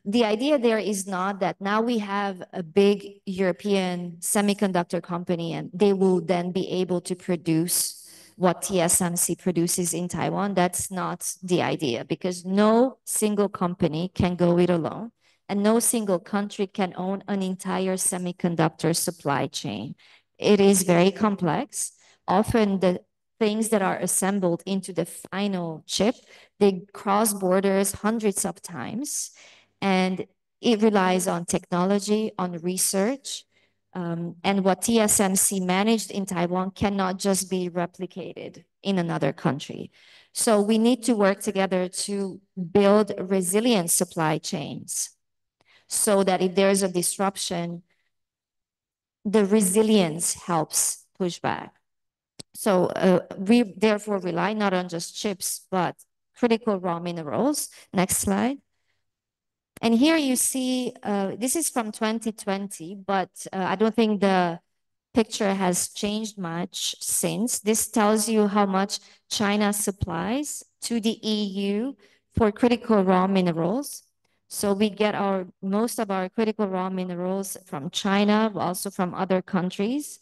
The idea there is not that now we have a big European semiconductor company and they will then be able to produce what TSMC produces in Taiwan. That's not the idea, because no single company can go it alone and no single country can own an entire semiconductor supply chain. It is very complex. Often the things that are assembled into the final chip, they cross borders hundreds of times, and it relies on technology, on research, and what TSMC managed in Taiwan cannot just be replicated in another country. So we need to work together to build resilient supply chains so that if there's a disruption, the resilience helps push back. So we therefore rely not on just chips, but critical raw minerals. Next slide. And here you see, this is from 2020, but I don't think the picture has changed much since. This tells you how much China supplies to the EU for critical raw minerals. So we get most of our critical raw minerals from China, also from other countries.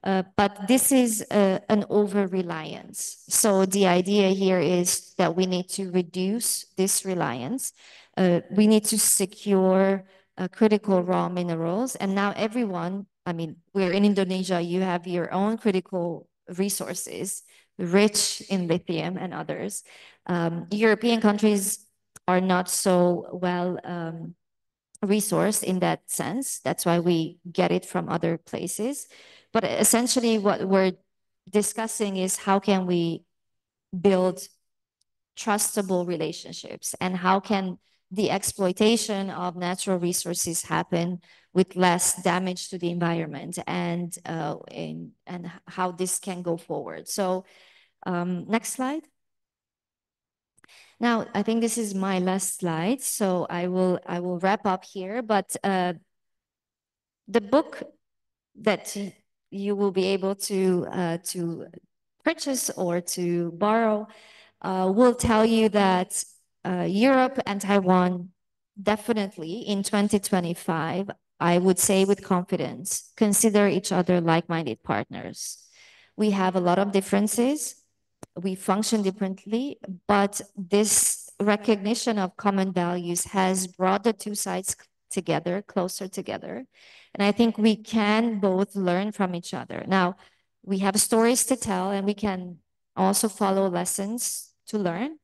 But this is an over-reliance. So the idea here is that we need to reduce this reliance. We need to secure critical raw minerals. And now everyone, I mean, we're in Indonesia, you have your own critical resources, rich in lithium and others. European countries are not so well resourced in that sense. That's why we get it from other places. But essentially what we're discussing is how can we build trustable relationships and how can the exploitation of natural resources happen with less damage to the environment and how this can go forward. So next slide. Now, I think this is my last slide, so I will wrap up here. But the book that you will be able to purchase or to borrow will tell you that Europe and Taiwan definitely in 2025, I would say with confidence, consider each other like-minded partners. We have a lot of differences. We function differently, but this recognition of common values has brought the two sides together, closer together. And I think we can both learn from each other. Now, we have stories to tell and we can also follow lessons to learn.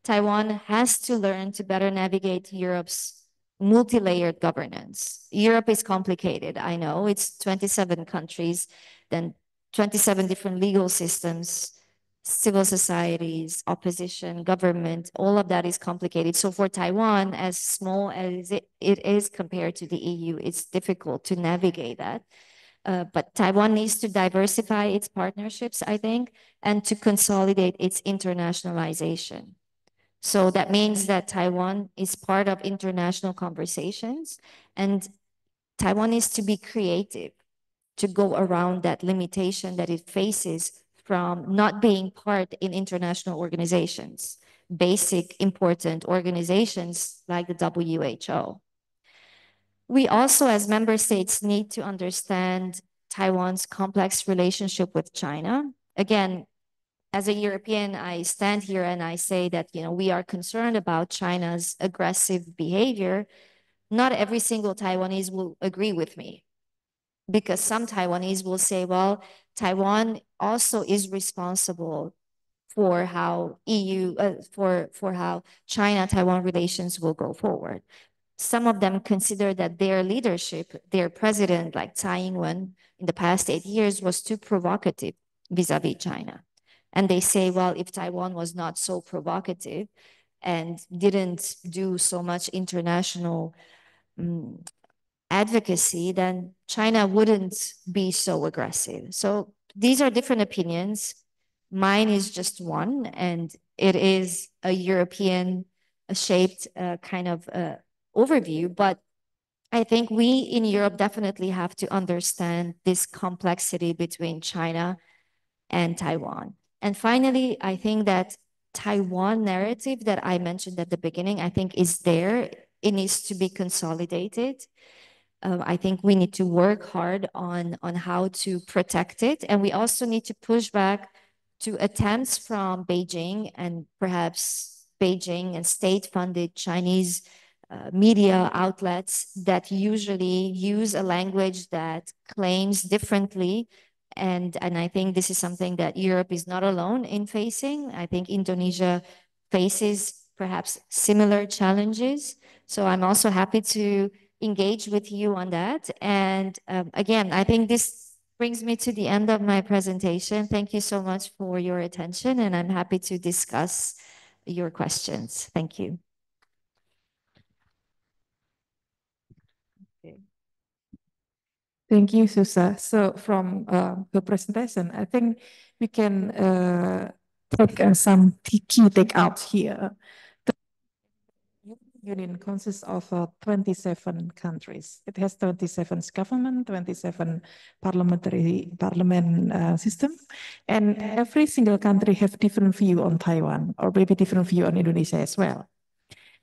Taiwan has to learn to better navigate Europe's multi-layered governance. Europe is complicated, I know. It's 27 countries, then 27 different legal systems, civil societies, opposition, government, all of that is complicated. So for Taiwan, as small as it is compared to the EU, it's difficult to navigate that. But Taiwan needs to diversify its partnerships, I think, and to consolidate its internationalization. So that means that Taiwan is part of international conversations, and Taiwan needs to be creative to go around that limitation that it faces from not being part in international organizations, basic important organizations like the WHO. We also, as member states, need to understand Taiwan's complex relationship with China. Again, as a European, I stand here and I say that, we are concerned about China's aggressive behavior. Not every single Taiwanese will agree with me, because some Taiwanese will say, well, Taiwan also is responsible for how for how China-Taiwan relations will go forward. Some of them consider that their leadership, their president, like Tsai Ing-wen, in the past 8 years was too provocative vis-a-vis China. And they say, well, if Taiwan was not so provocative and didn't do so much international advocacy, then China wouldn't be so aggressive. So these are different opinions. Mine is just one, and it is a European shaped kind of overview. But I think we in Europe definitely have to understand this complexity between China and Taiwan. And finally, I think that Taiwan narrative that I mentioned at the beginning, I think is there. It needs to be consolidated. I think we need to work hard on how to protect it. And we also need to push back to attempts from Beijing and perhaps Beijing and state-funded Chinese media outlets that usually use a language that claims differently. And I think this is something that Europe is not alone in facing. I think Indonesia faces perhaps similar challenges. So I'm also happy to engage with you on that. And again, I think this brings me to the end of my presentation. Thank you so much for your attention, and I'm happy to discuss your questions. Thank you. Okay. Thank you, Susa. So from the presentation, I think we can take some key takeouts here. Union consists of 27 countries. It has 27 government, 27 parliament system, and every single country have different view on Taiwan, or maybe different view on Indonesia as well.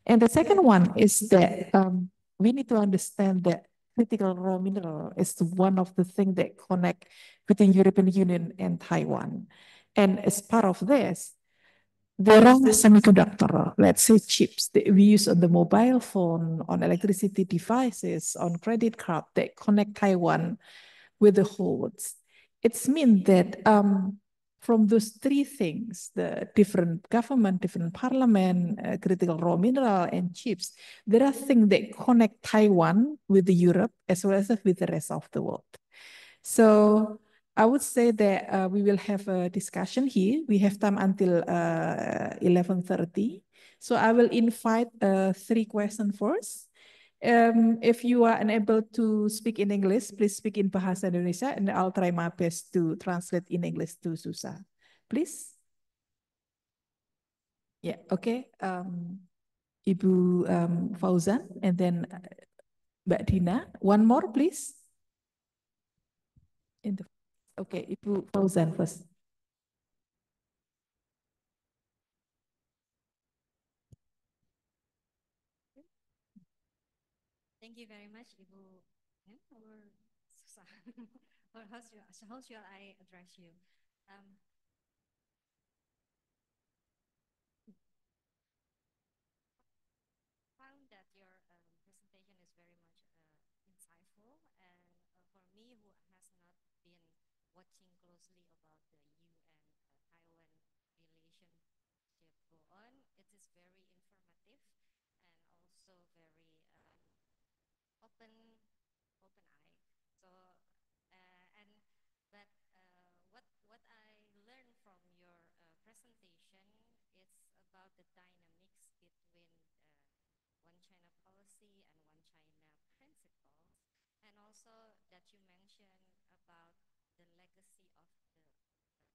And the second one is that we need to understand that critical raw mineral is one of the things that connect between European Union and Taiwan. And as part of this, there are semiconductor, let's say chips that we use on the mobile phone, on electricity devices, on credit card that connect Taiwan with the whole world. It's mean that from those three things, the different government, different parliament, critical raw mineral and chips, there are things that connect Taiwan with the Europe as well as with the rest of the world. So I would say that we will have a discussion here. We have time until 11:30. So I will invite three questions first. If you are unable to speak in English, please speak in Bahasa Indonesia, and I'll try my best to translate in English to Susa. Please. Yeah, okay. Ibu Fauzan, and then Mbak Dina. One more, please. Okay, Ibu Fauzan first. Thank you very much, Ibu. Or Susa. Or how shall I address you? Found that your presentation is very much insightful, and for me, who has not been watching closely about the UN Taiwan relationship go on, it is very informative and also very open eye. So and but what I learned from your presentation is about the dynamics between One China policy and One China principles, and also that you mentioned about the legacy of the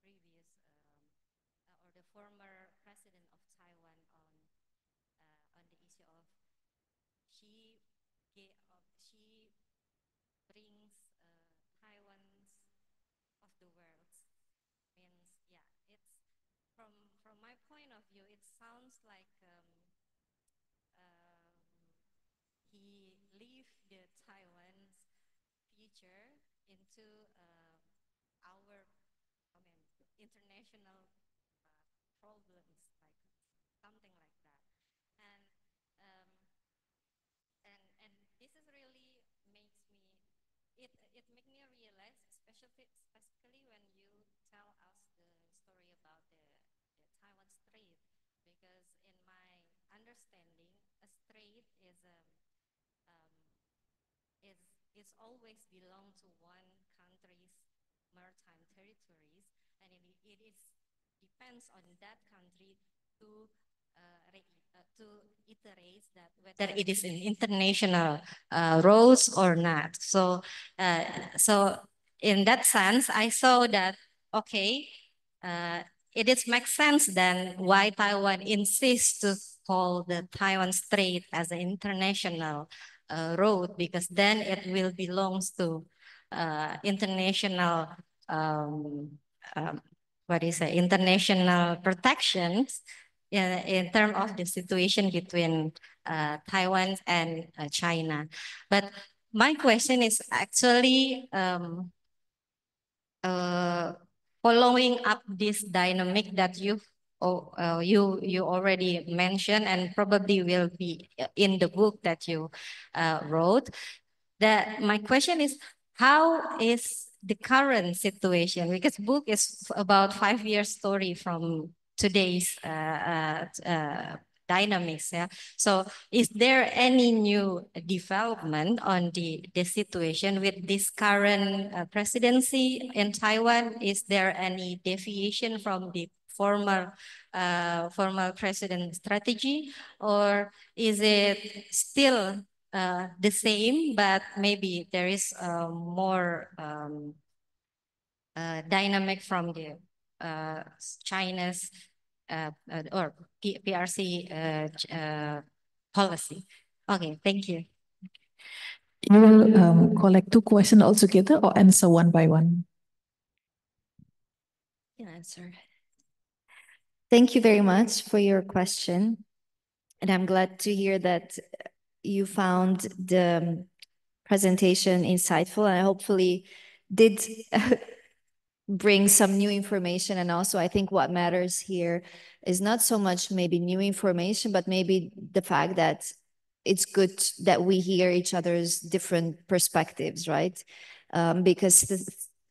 previous or the former president of Taiwan on the issue of she she brings Taiwan's of the world. Means, yeah, it's from my point of view, it sounds like he leave the Taiwan's future into our, I mean, international problems, like something like that, and um, and this is really makes me it make me realize, specifically when you tell us the story about the Taiwan Strait, because in my understanding, a strait um, is always belong to one country's maritime territories, and it is depends on that country to to iterate that whether it is an international roads or not. Uh, so in that sense, I saw that okay, uh, it is makes sense then why Taiwan insists to call the Taiwan Strait as an international road, because then it will belongs to international um, um, what is it, international protections in terms of the situation between Taiwan and China. But my question is actually following up this dynamic that you already mentioned and probably will be in the book that you wrote. That my question is, how is the current situation? Because book is about 5 years story from today's dynamics. Yeah. So is there any new development on the situation with this current presidency in Taiwan? Is there any deviation from the former president strategy, or is it still the same, but maybe there is more dynamic from the China's or PRC policy. Okay, thank you. You will collect two questions altogether or answer one by one? Can answer. Thank you very much for your question. And I'm glad to hear that you found the presentation insightful and hopefully did bring some new information. And also, I think what matters here is not so much maybe new information, but maybe the fact that it's good that we hear each other's different perspectives, right? Because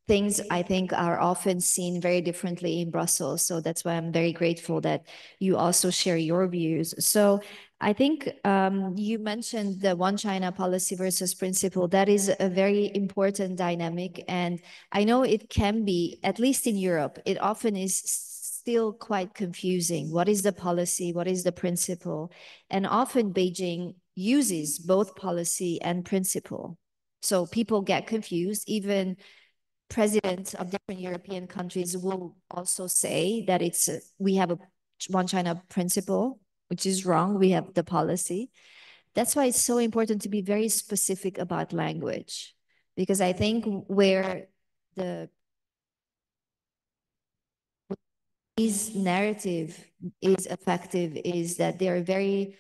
things I think are often seen very differently in Brussels. So that's why I'm very grateful that you also share your views. So I think you mentioned the one China policy versus principle. That is a very important dynamic. And I know it can be, at least in Europe, it often is still quite confusing. What is the policy? What is the principle? And often Beijing uses both policy and principle. So people get confused. Even presidents of different European countries will also say that we have a one China principle, which is wrong. We have the policy. That's why it's so important to be very specific about language, because I think where the this narrative is effective is that they're very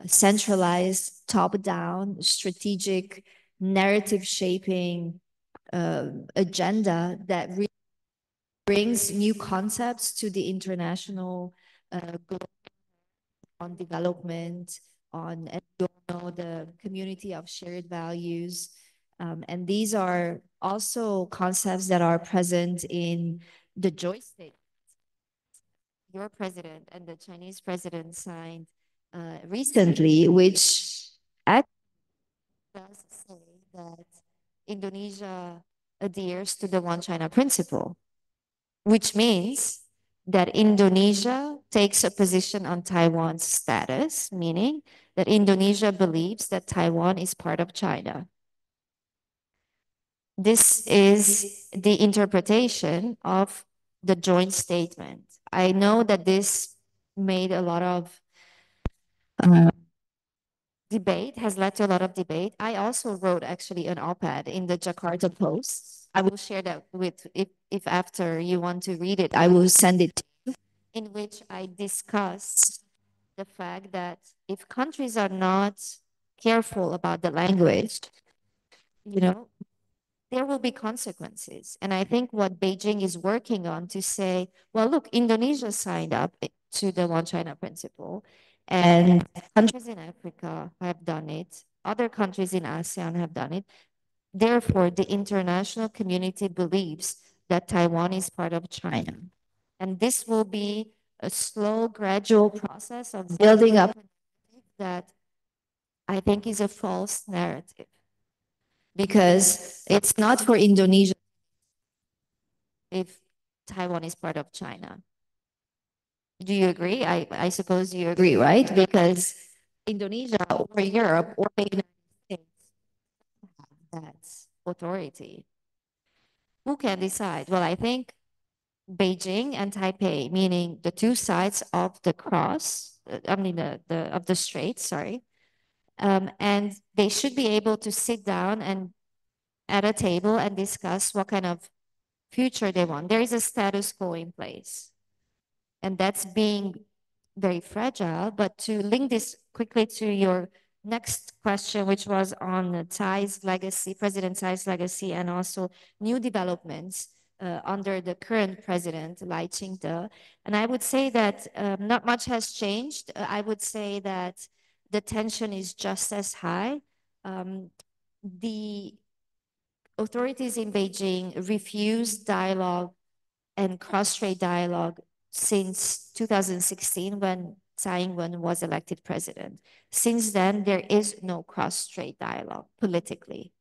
centralized, top-down, strategic, narrative shaping agenda that really brings new concepts to the international on development, on the community of shared values. And these are also concepts that are present in the joint statement your president and the Chinese president signed recently, which actually does say that Indonesia adheres to the One China principle, which means that Indonesia takes a position on Taiwan's status, meaning that Indonesia believes that Taiwan is part of China. This is the interpretation of the joint statement. I know that this made a lot of debate, has led to a lot of debate. I also wrote actually an op-ed in the Jakarta Post. I will share that with, if after you want to read it, I will send it to you, in which I discussed the fact that if countries are not careful about the language, you know, there will be consequences. And I think what Beijing is working on to say, well, look, Indonesia signed up to the One China principle, and countries in Africa have done it. Other countries in ASEAN have done it. Therefore, the international community believes that Taiwan is part of China. And this will be a slow, gradual process of building up that I think is a false narrative, because it's not for Indonesia if Taiwan is part of China. Do you agree? I suppose you agree, right? Because Indonesia or Europe or the United States have that authority. Who can decide? Well, I think Beijing and Taipei, meaning the two sides of the cross, I mean of the strait, sorry. And they should be able to sit down and at a table and discuss what kind of future they want. There is a status quo in place, and that's being very fragile. But to link this quickly to your next question, which was on Tsai's legacy, President Tsai's legacy, and also new developments under the current president, Lai Ching-te. And I would say that not much has changed. I would say that the tension is just as high. The authorities in Beijing refuse dialogue and cross-strait dialogue since 2016 when Tsai Ing-wen was elected president. Since then, there is no cross-strait dialogue politically.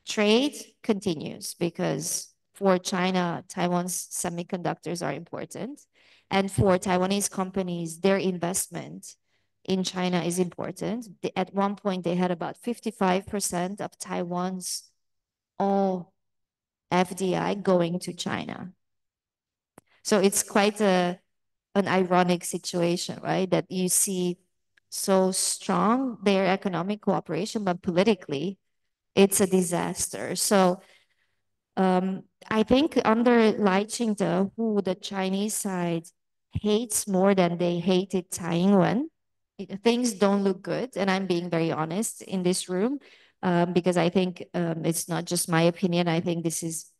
Trade continues because for China, Taiwan's semiconductors are important. And for Taiwanese companies, their investment in China is important. At one point, they had about 55% of Taiwan's all FDI going to China. So it's quite an ironic situation, right? That you see so strong, their economic cooperation, but politically, it's a disaster. So I think under Lai Ching-te, who the Chinese side hates more than they hated Tsai Ing-wen, things don't look good. And I'm being very honest in this room because I think it's not just my opinion. I think this is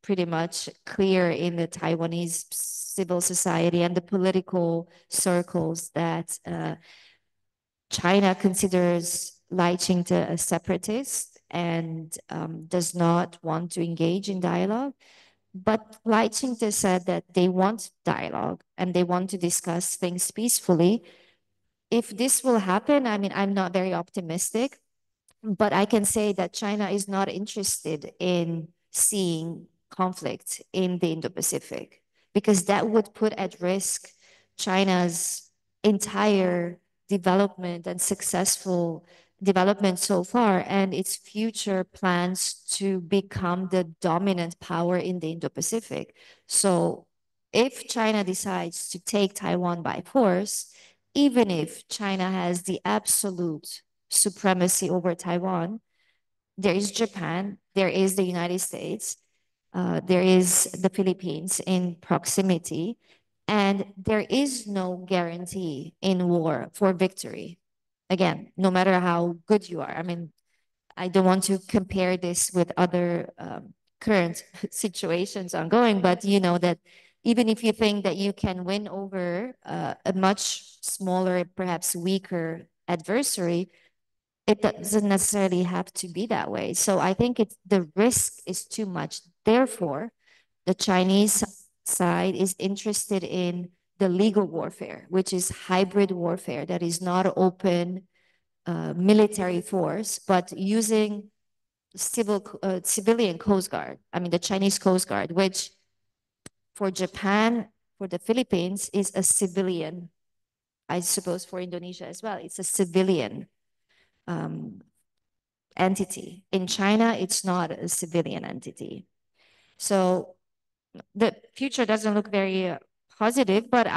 pretty much clear in the Taiwanese civil society and the political circles that China considers Lai Ching-te a separatist and does not want to engage in dialogue. But Lai Ching-te said that they want dialogue and they want to discuss things peacefully. If this will happen, I mean, I'm not very optimistic, but I can say that China is not interested in seeing conflict in the Indo-Pacific because that would put at risk China's entire development and successful development so far and its future plans to become the dominant power in the Indo-Pacific. So if China decides to take Taiwan by force, even if China has the absolute supremacy over Taiwan, there is Japan, there is the United States, there is the Philippines in proximity, and there is no guarantee in war for victory. Again, no matter how good you are. I mean, I don't want to compare this with other current situations ongoing, but you know that even if you think that you can win over a much smaller, perhaps weaker adversary, it doesn't necessarily have to be that way. So I think the risk is too much. Therefore, the Chinese side is interested in the legal warfare, which is hybrid warfare that is not open military force, but using civilian Coast Guard. I mean, the Chinese Coast Guard, which for Japan, for the Philippines, is a civilian. I suppose for Indonesia as well, it's a civilian entity. In China, it's not a civilian entity. So the future doesn't look very positive, but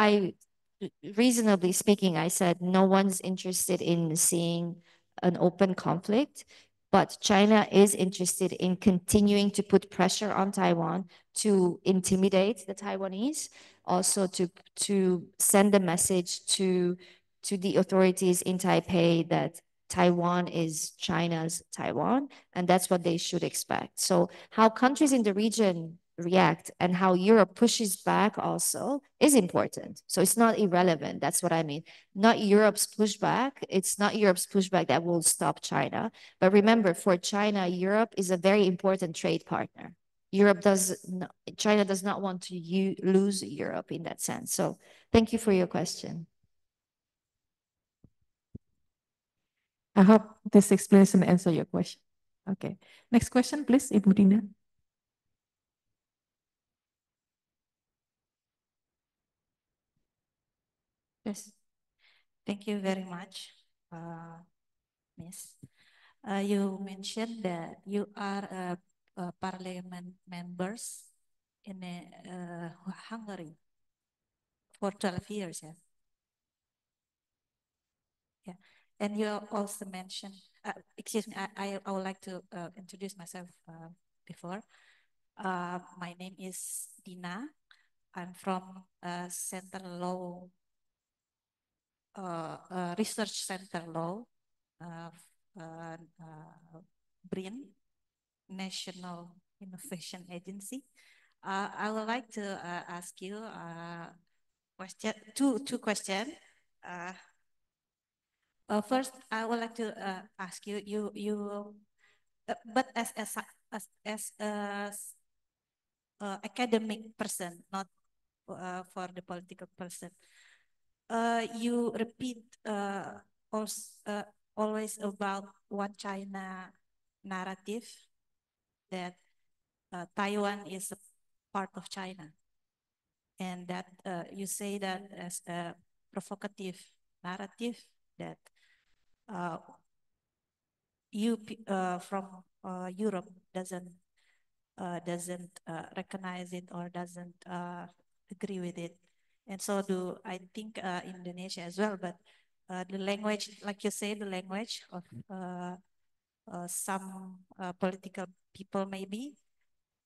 reasonably speaking, I said no one's interested in seeing an open conflict, but China is interested in continuing to put pressure on Taiwan to intimidate the Taiwanese, also to send a message to the authorities in Taipei that Taiwan is China's Taiwan, and that's what they should expect. So how countries in the region react and how Europe pushes back also is important. So it's not irrelevant. That's what I mean. Not Europe's pushback. It's not Europe's pushback that will stop China. But remember, for China, Europe is a very important trade partner. China does not want to lose Europe in that sense. So thank you for your question. I hope this explanation answer your question. Okay. Next question, please, Ibu Dina. Yes. Thank you very much, Miss. You mentioned that you are a parliament members in Hungary for 12 years, yeah. Yeah, and you also mentioned, excuse me, I would like to introduce myself before. My name is Dina. I'm from Center Law, Research Center Law, BRIN, National Innovation Agency. I would like to ask you two questions. First, I would like to ask you, but as a academic person, not for the political person. You repeat always about one China narrative that Taiwan is a part of China, and that you say that as a provocative narrative that you from Europe doesn't recognize it or doesn't agree with it, and so do I think Indonesia as well. But the language, like you say, the language of some political people maybe,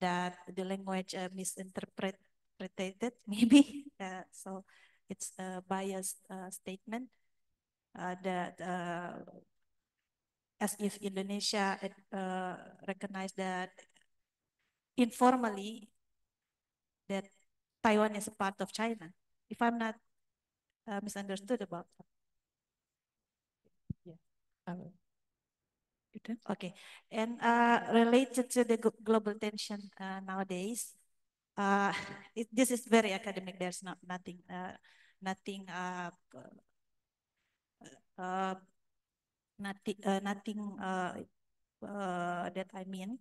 that the language misinterpreted maybe. So it's a biased statement that as if Indonesia recognized that informally that Taiwan is a part of China. If I'm not misunderstood about that. Okay, and related to the global tension nowadays, this is very academic. There's nothing nothing that I mean.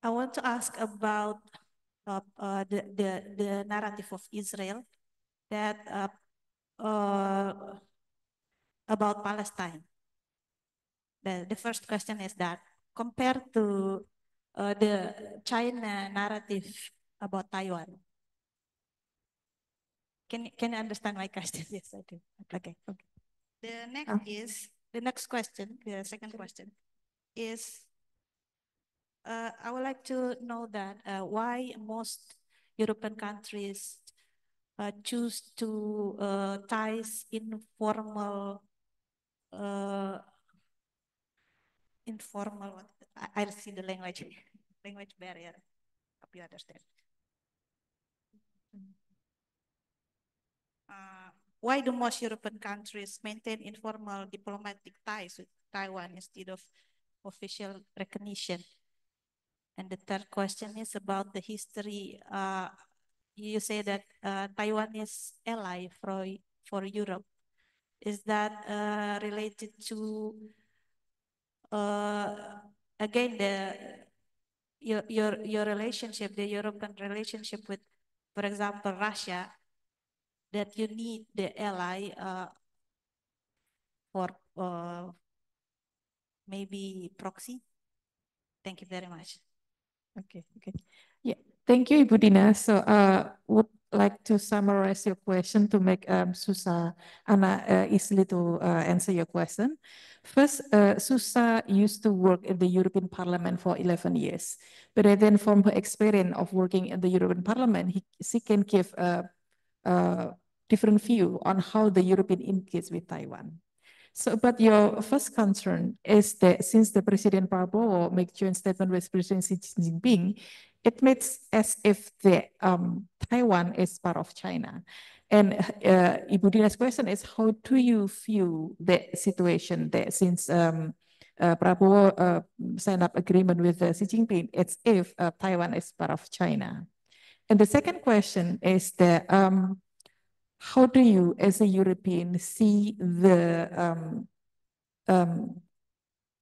I want to ask about the narrative of Israel that about Palestine. The first question is that compared to the China narrative about Taiwan. Can you understand my question? Yes, I do. Okay. The next question, the second question is, I would like to know that why most European countries choose to ties informal I'll see the language barrier. Hope you understand. Why do most European countries maintain informal diplomatic ties with Taiwan instead of official recognition? And the third question is about the history. You say that Taiwan is ally for Europe. Is that related to again your relationship, the European relationship with, for example, Russia, that you need the ally for maybe proxy? Thank you very much. Okay. Yeah, thank you, Ibu Dina. So would like to summarize your question to make Susana easily to answer your question. First, Susa used to work in the European Parliament for 11 years. But then from her experience of working in the European Parliament, she can give a different view on how the European engage with Taiwan. So, but your first concern is that since the President Prabowo make joint statement with President Xi Jinping, it makes as if the Taiwan is part of China. And Ibu Dina's question is, how do you view the situation that since Prabowo signed up agreement with Xi Jinping, it's if Taiwan is part of China? And the second question is that how do you, as a European, see the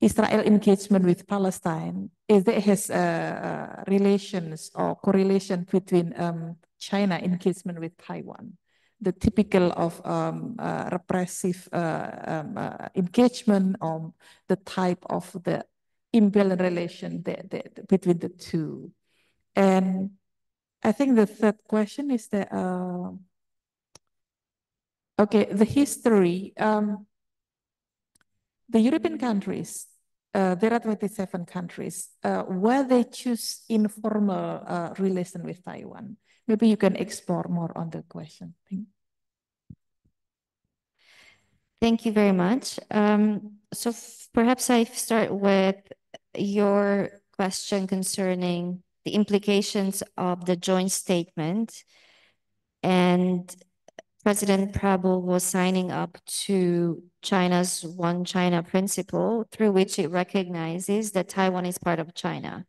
Israel engagement with Palestine? Is there has relations or correlation between China engagement with Taiwan? The typical of repressive engagement on the type of the imbalance relation between the two. And I think the third question is that okay, the history, the European countries, there are 27 countries where they choose informal relation with Taiwan. Maybe you can explore more on the question. Thank you very much. So perhaps I start with your question concerning the implications of the joint statement and President Prabowo was signing up to China's One China principle, through which it recognizes that Taiwan is part of China.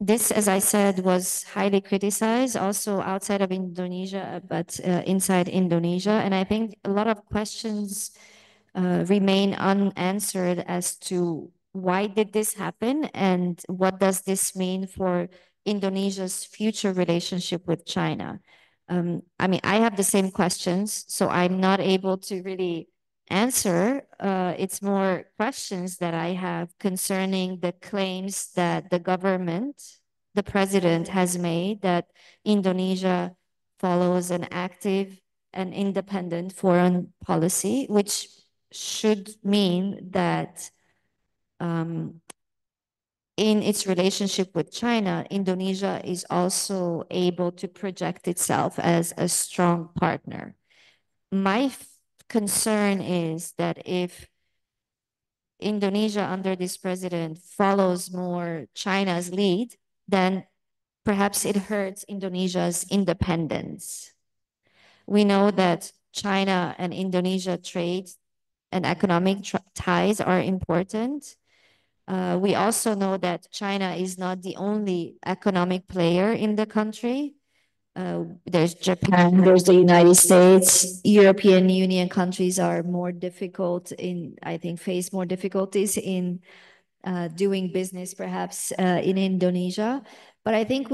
This, as I said, was highly criticized also outside of Indonesia, but inside Indonesia. And I think a lot of questions remain unanswered as to why did this happen and what does this mean for Indonesia's future relationship with China. I mean, I have the same questions, so I'm not able to really answer. It's more questions that I have concerning the claims that the government, the president has made that Indonesia follows an active an independent foreign policy, which should mean that in its relationship with China, Indonesia is also able to project itself as a strong partner. My concern is that if Indonesia under this president follows more China's lead, then perhaps it hurts Indonesia's independence. We know that China and Indonesia trade and economic ties are important. We also know that China is not the only economic player in the country. There's Japan, there's the United States, European Union countries are more difficult I think, face more difficulties in doing business perhaps in Indonesia. But I think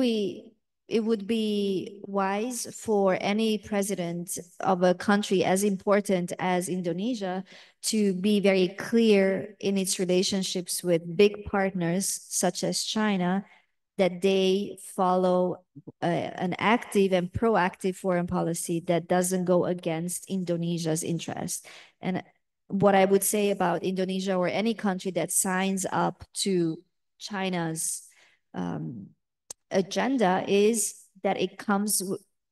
it would be wise for any president of a country as important as Indonesia to be very clear in its relationships with big partners such as China, that they follow an active and proactive foreign policy that doesn't go against Indonesia's interest. And what I would say about Indonesia or any country that signs up to China's agenda is that it comes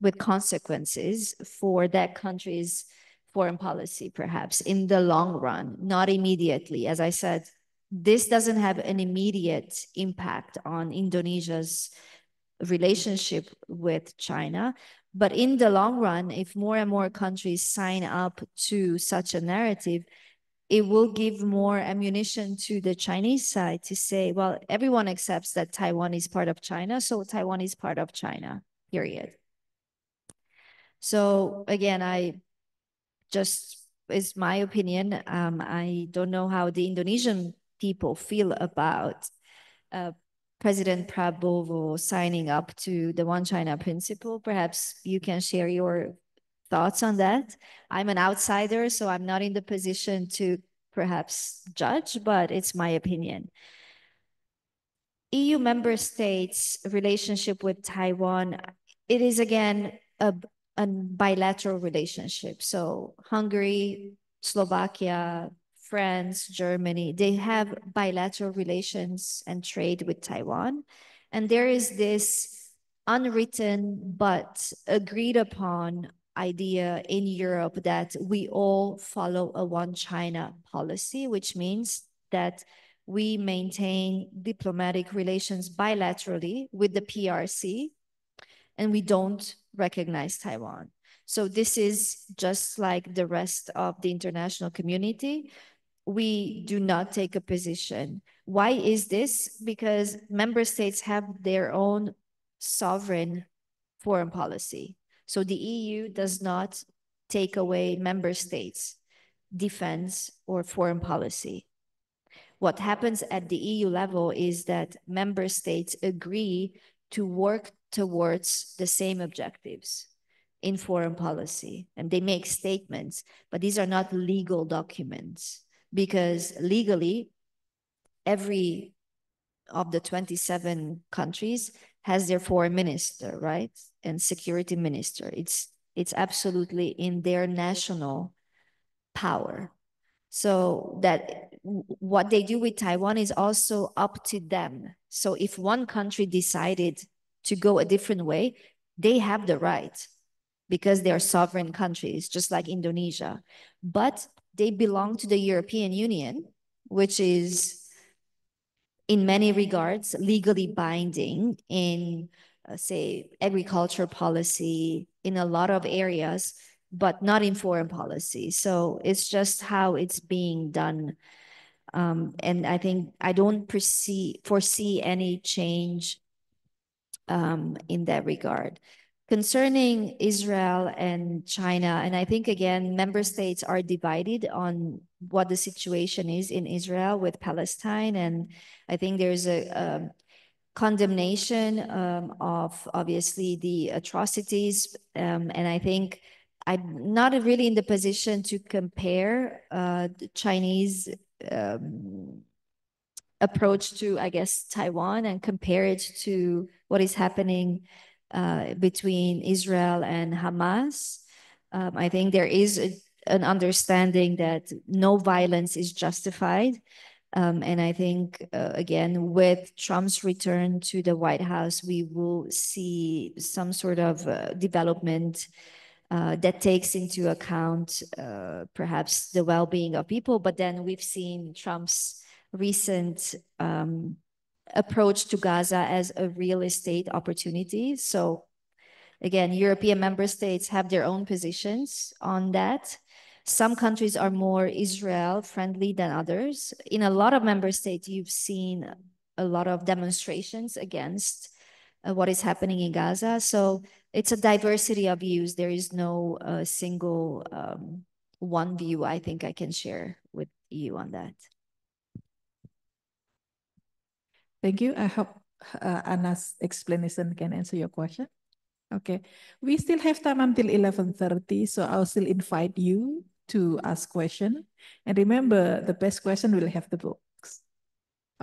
with consequences for that country's foreign policy, perhaps in the long run, not immediately. As I said, this doesn't have an immediate impact on Indonesia's relationship with China. But in the long run, if more and more countries sign up to such a narrative, it will give more ammunition to the Chinese side to say, well, everyone accepts that Taiwan is part of China, so Taiwan is part of China, period. So again, is my opinion. I don't know how the Indonesian people feel about President Prabowo signing up to the One China principle. Perhaps you can share your thoughts on that. I'm an outsider, so I'm not in the position to perhaps judge, but it's my opinion. EU member states' relationship with Taiwan, it is again a bilateral relationship. So Hungary, Slovakia, France, Germany, they have bilateral relations and trade with Taiwan. And there is this unwritten but agreed upon idea in Europe that we all follow a one China policy, which means that we maintain diplomatic relations bilaterally with the PRC, and we don't recognize Taiwan. So this is just like the rest of the international community. We do not take a position. Why is this? Because member states have their own sovereign foreign policy. So the EU does not take away member states' defense or foreign policy. What happens at the EU level is that member states agree to work towards the same objectives in foreign policy, and they make statements, but these are not legal documents, because legally, every of the 27 countries has their foreign minister, right? And security minister. It's absolutely in their national power. So that what they do with Taiwan is also up to them. So if one country decided to go a different way, they have the right, because they are sovereign countries, just like Indonesia. But they belong to the European Union, which is in many regards legally binding in, say, agriculture policy, in a lot of areas, but not in foreign policy. So it's just how it's being done. And I think I don't foresee any change in that regard. Concerning Israel and China, and I think, again, member states are divided on what the situation is in Israel with Palestine. And I think there's a condemnation of, obviously, the atrocities. And I think I'm not really in the position to compare the Chinese approach to, I guess, Taiwan and compare it to what is happening between Israel and Hamas. I think there is an understanding that no violence is justified. And I think, again, with Trump's return to the White House, we will see some sort of development that takes into account perhaps the well-being of people. But then we've seen Trump's recent approach to Gaza as a real estate opportunity. So again, European member states have their own positions on that. Some countries are more Israel friendly than others. In a lot of member states, you've seen a lot of demonstrations against what is happening in Gaza. So it's a diversity of views. There is no single one view I think I can share with you on that. Thank you. I hope Anna's explanation can answer your question. Okay, we still have time until 11:30, so I'll still invite you to ask question. And remember, the best question will have the books.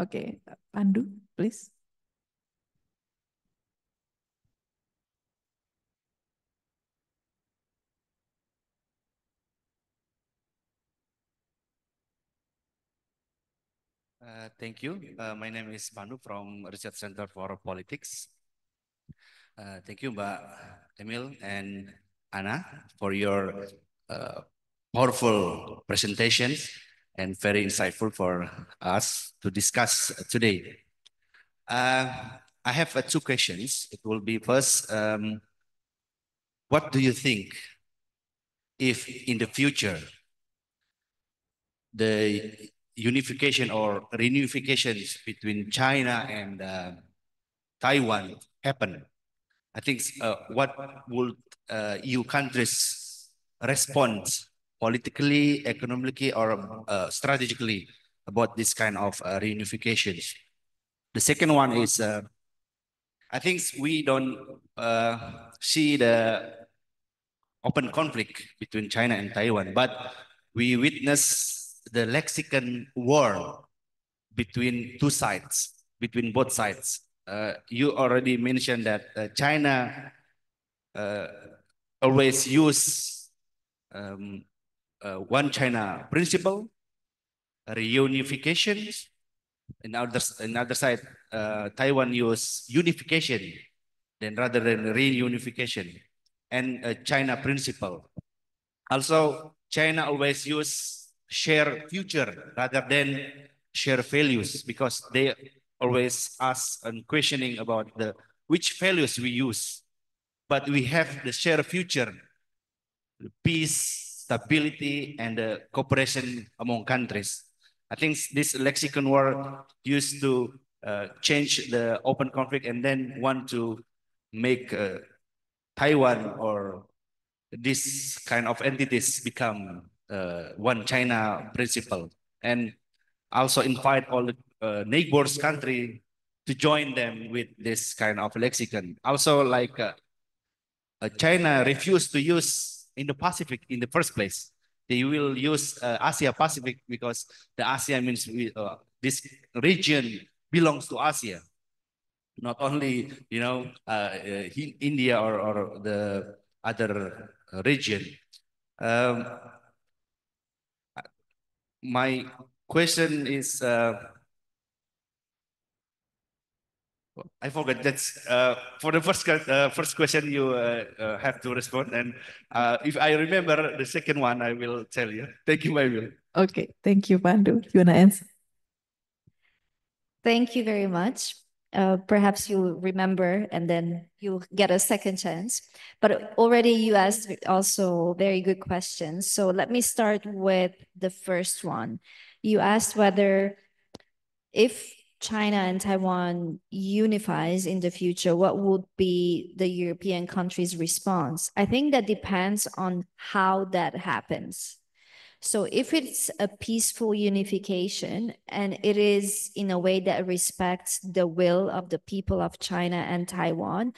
Okay, Pandu, please. Thank you. My name is Pandu from Research Center for Politics. Thank you, Mbak Emil and Anna, for your powerful presentations and very insightful for us to discuss today. I have two questions. It will be first, what do you think if in the future the unification or reunifications between China and Taiwan happen? I think what would EU countries respond politically, economically, or strategically about this kind of reunification? The second one is, I think we don't see the open conflict between China and Taiwan, but we witness the Mexican war between two sides, between both sides. You already mentioned that China always use one China principle, reunification. Another side, Taiwan use unification, then rather than reunification, and China principle. Also, China always use share future rather than share values, because they always ask and questioning about the which values we use. But we have the share future, peace, stability, and cooperation among countries. I think this lexicon war used to change the open conflict and then want to make Taiwan or this kind of entities become one China principle, and also invite all the neighbors country to join them with this kind of lexicon. Also, like China refused to use Indo-Pacific in the first place. They will use Asia Pacific because the Asia means this region belongs to Asia, not only India or the other region. My question is, I forgot. That's for the first question you have to respond, and if I remember the second one, I will tell you. Thank you, Maymil. Okay, thank you, Pandu. You wanna answer? Thank you very much. Perhaps you'll remember and then you'll get a second chance. But already you asked also very good questions. So let me start with the first one. You asked whether if China and Taiwan unifies in the future, what would be the European countries' response? I think that depends on how that happens. So if it's a peaceful unification and it is in a way that respects the will of the people of China and Taiwan,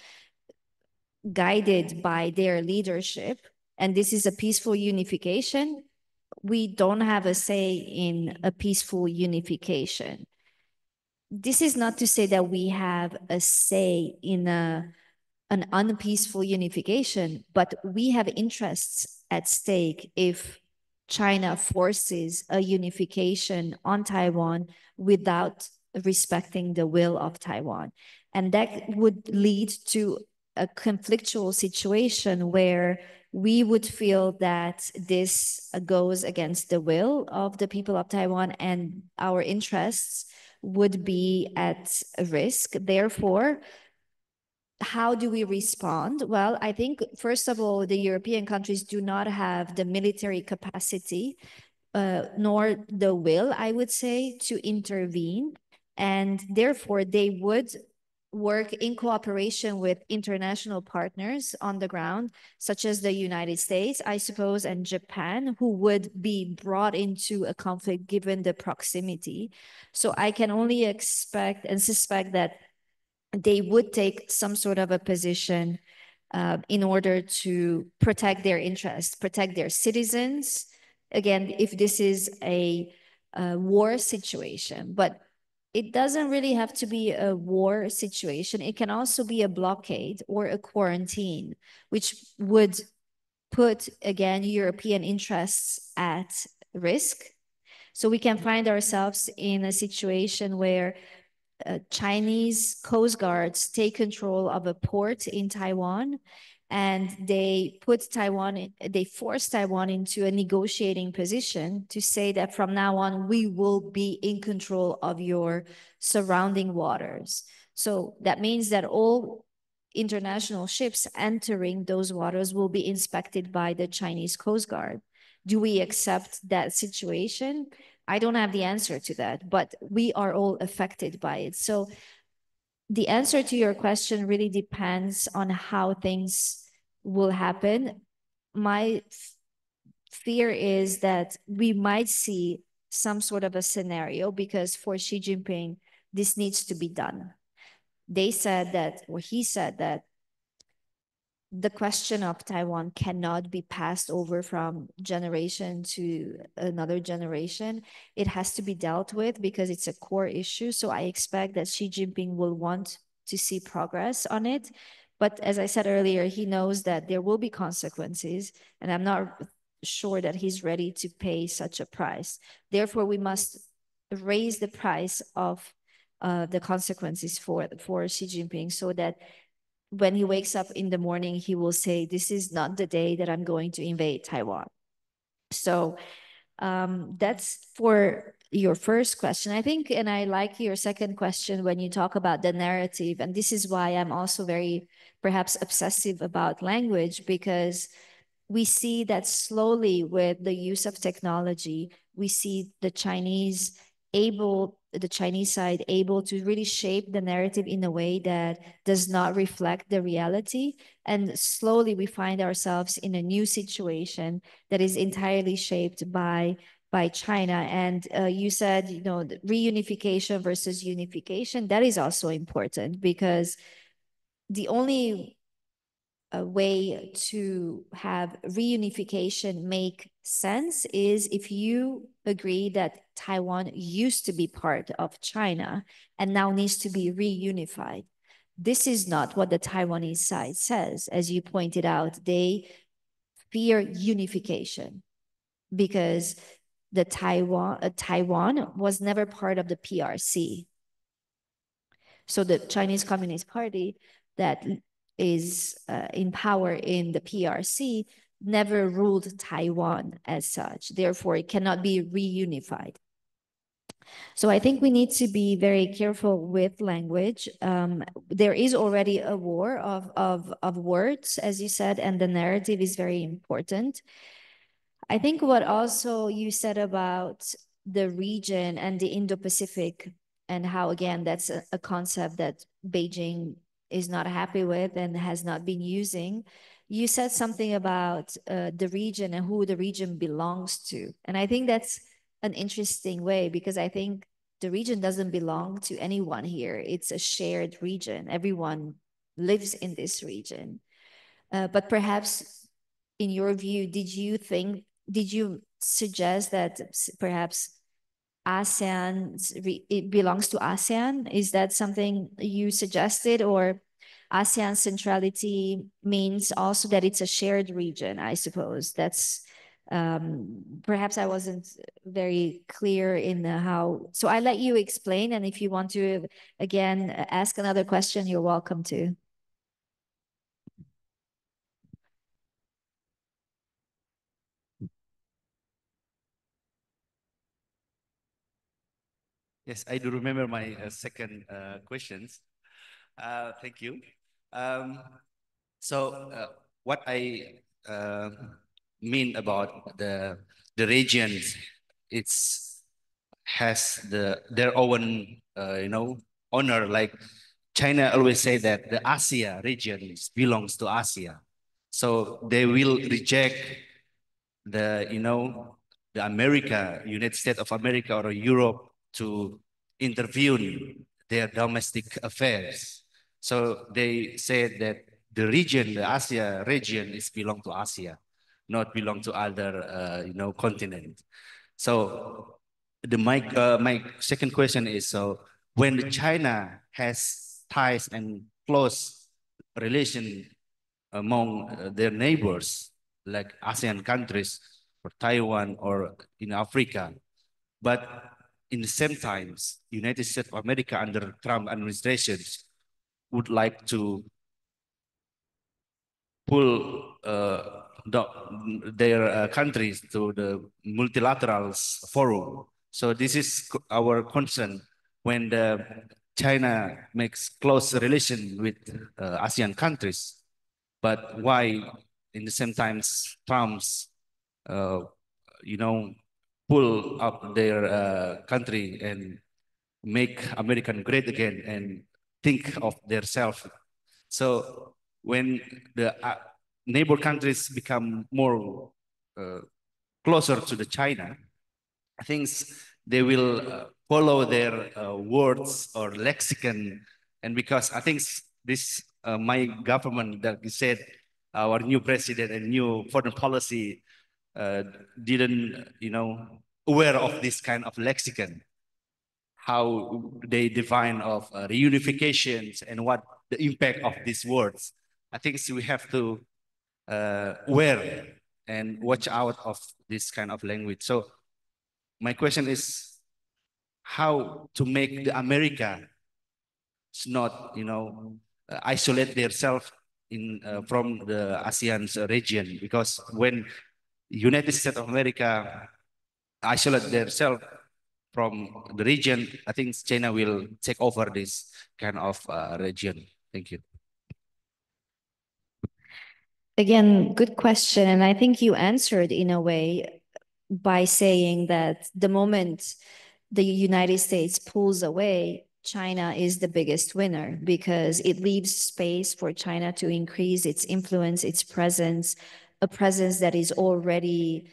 guided by their leadership, and this is a peaceful unification, we don't have a say in a peaceful unification. This is not to say that we have a say in an unpeaceful unification, but we have interests at stake if China forces a unification on Taiwan without respecting the will of Taiwan. And that would lead to a conflictual situation where we would feel that this goes against the will of the people of Taiwan and our interests would be at risk. Therefore, how do we respond? Well, I think, first of all, the European countries do not have the military capacity, nor the will, I would say, to intervene. And therefore, they would work in cooperation with international partners on the ground, such as the United States, I suppose, and Japan, who would be brought into a conflict given the proximity. So I can only expect and suspect that they would take some sort of a position in order to protect their interests, protect their citizens. Again, if this is a war situation, but it doesn't really have to be a war situation. It can also be a blockade or a quarantine, which would put, again, European interests at risk. So we can find ourselves in a situation where Chinese coast guards take control of a port in Taiwan, and they force Taiwan into a negotiating position to say that from now on, we will be in control of your surrounding waters. So that means that all international ships entering those waters will be inspected by the Chinese Coast Guard. Do we accept that situation? I don't have the answer to that, but we are all affected by it. So the answer to your question really depends on how things will happen. My fear is that we might see some sort of a scenario, because for Xi Jinping, this needs to be done. They said that, or he said that, the question of Taiwan cannot be passed over from generation to another generation. It has to be dealt with because it's a core issue. So I expect that Xi Jinping will want to see progress on it. But as I said earlier, he knows that there will be consequences, and I'm not sure that he's ready to pay such a price. Therefore, we must raise the price of the consequences for Xi Jinping, so that when he wakes up in the morning, he will say, this is not the day that I'm going to invade Taiwan. So that's for your first question, I think. And I like your second question when you talk about the narrative. And this is why I'm also very perhaps obsessive about language, because we see that slowly with the use of technology, we see the Chinese side able to really shape the narrative in a way that does not reflect the reality. And slowly we find ourselves in a new situation that is entirely shaped by China. And you said, the reunification versus unification, that is also important, because the only way to have reunification make sense is if you agree that Taiwan used to be part of China and now needs to be reunified. This is not what the Taiwanese side says. As you pointed out, they fear unification because the Taiwan was never part of the PRC. So the Chinese Communist Party that is in power in the PRC never ruled Taiwan as such. Therefore, it cannot be reunified. So I think we need to be very careful with language. There is already a war of words, as you said, and the narrative is very important. I think what also you said about the region and the Indo-Pacific, and how, again, that's a concept that Beijing is not happy with and has not been using. You said something about the region and who the region belongs to. And I think that's an interesting way, because I think the region doesn't belong to anyone here. It's a shared region. Everyone lives in this region. But perhaps in your view, did you suggest that perhaps ASEAN, it belongs to ASEAN? Is that something you suggested? Or ASEAN centrality means also that it's a shared region, I suppose. That's perhaps I wasn't very clear in how, so I let you explain. And if you want to, again, ask another question, you're welcome to. Yes, I do remember my second questions. Thank you. What I mean about the regions, it's has their own honor. Like China always say that the Asia region belongs to Asia, so they will reject the the United States of America or Europe to intervene their domestic affairs. So they said that the region, the Asia region, is belong to Asia, not belong to other continent. So my second question is, so when China has ties and close relation among their neighbors, like ASEAN countries or Taiwan or in Africa, but in the same times, United States of America under Trump administrations would like to pull their countries to the multilateral forum. So this is our concern when China makes close relation with ASEAN countries, but why in the same times Trump's uh, pull up their country and make American great again and think of their self. So when the neighbor countries become more closer to the China, I think they will follow their words or lexicon. And because I think this, my government that you said, our new president and new foreign policy didn't, aware of this kind of lexicon, how they define of reunifications and what the impact of these words. I think we have to aware and watch out of this kind of language. So my question is how to make the America not, isolate themselves in from the ASEAN's region, because when United States of America isolate themselves from the region, I think China will take over this kind of region. Thank you. Again, good question. And I think you answered in a way by saying that the moment the United States pulls away, China is the biggest winner because it leaves space for China to increase its influence, its presence, a presence that is already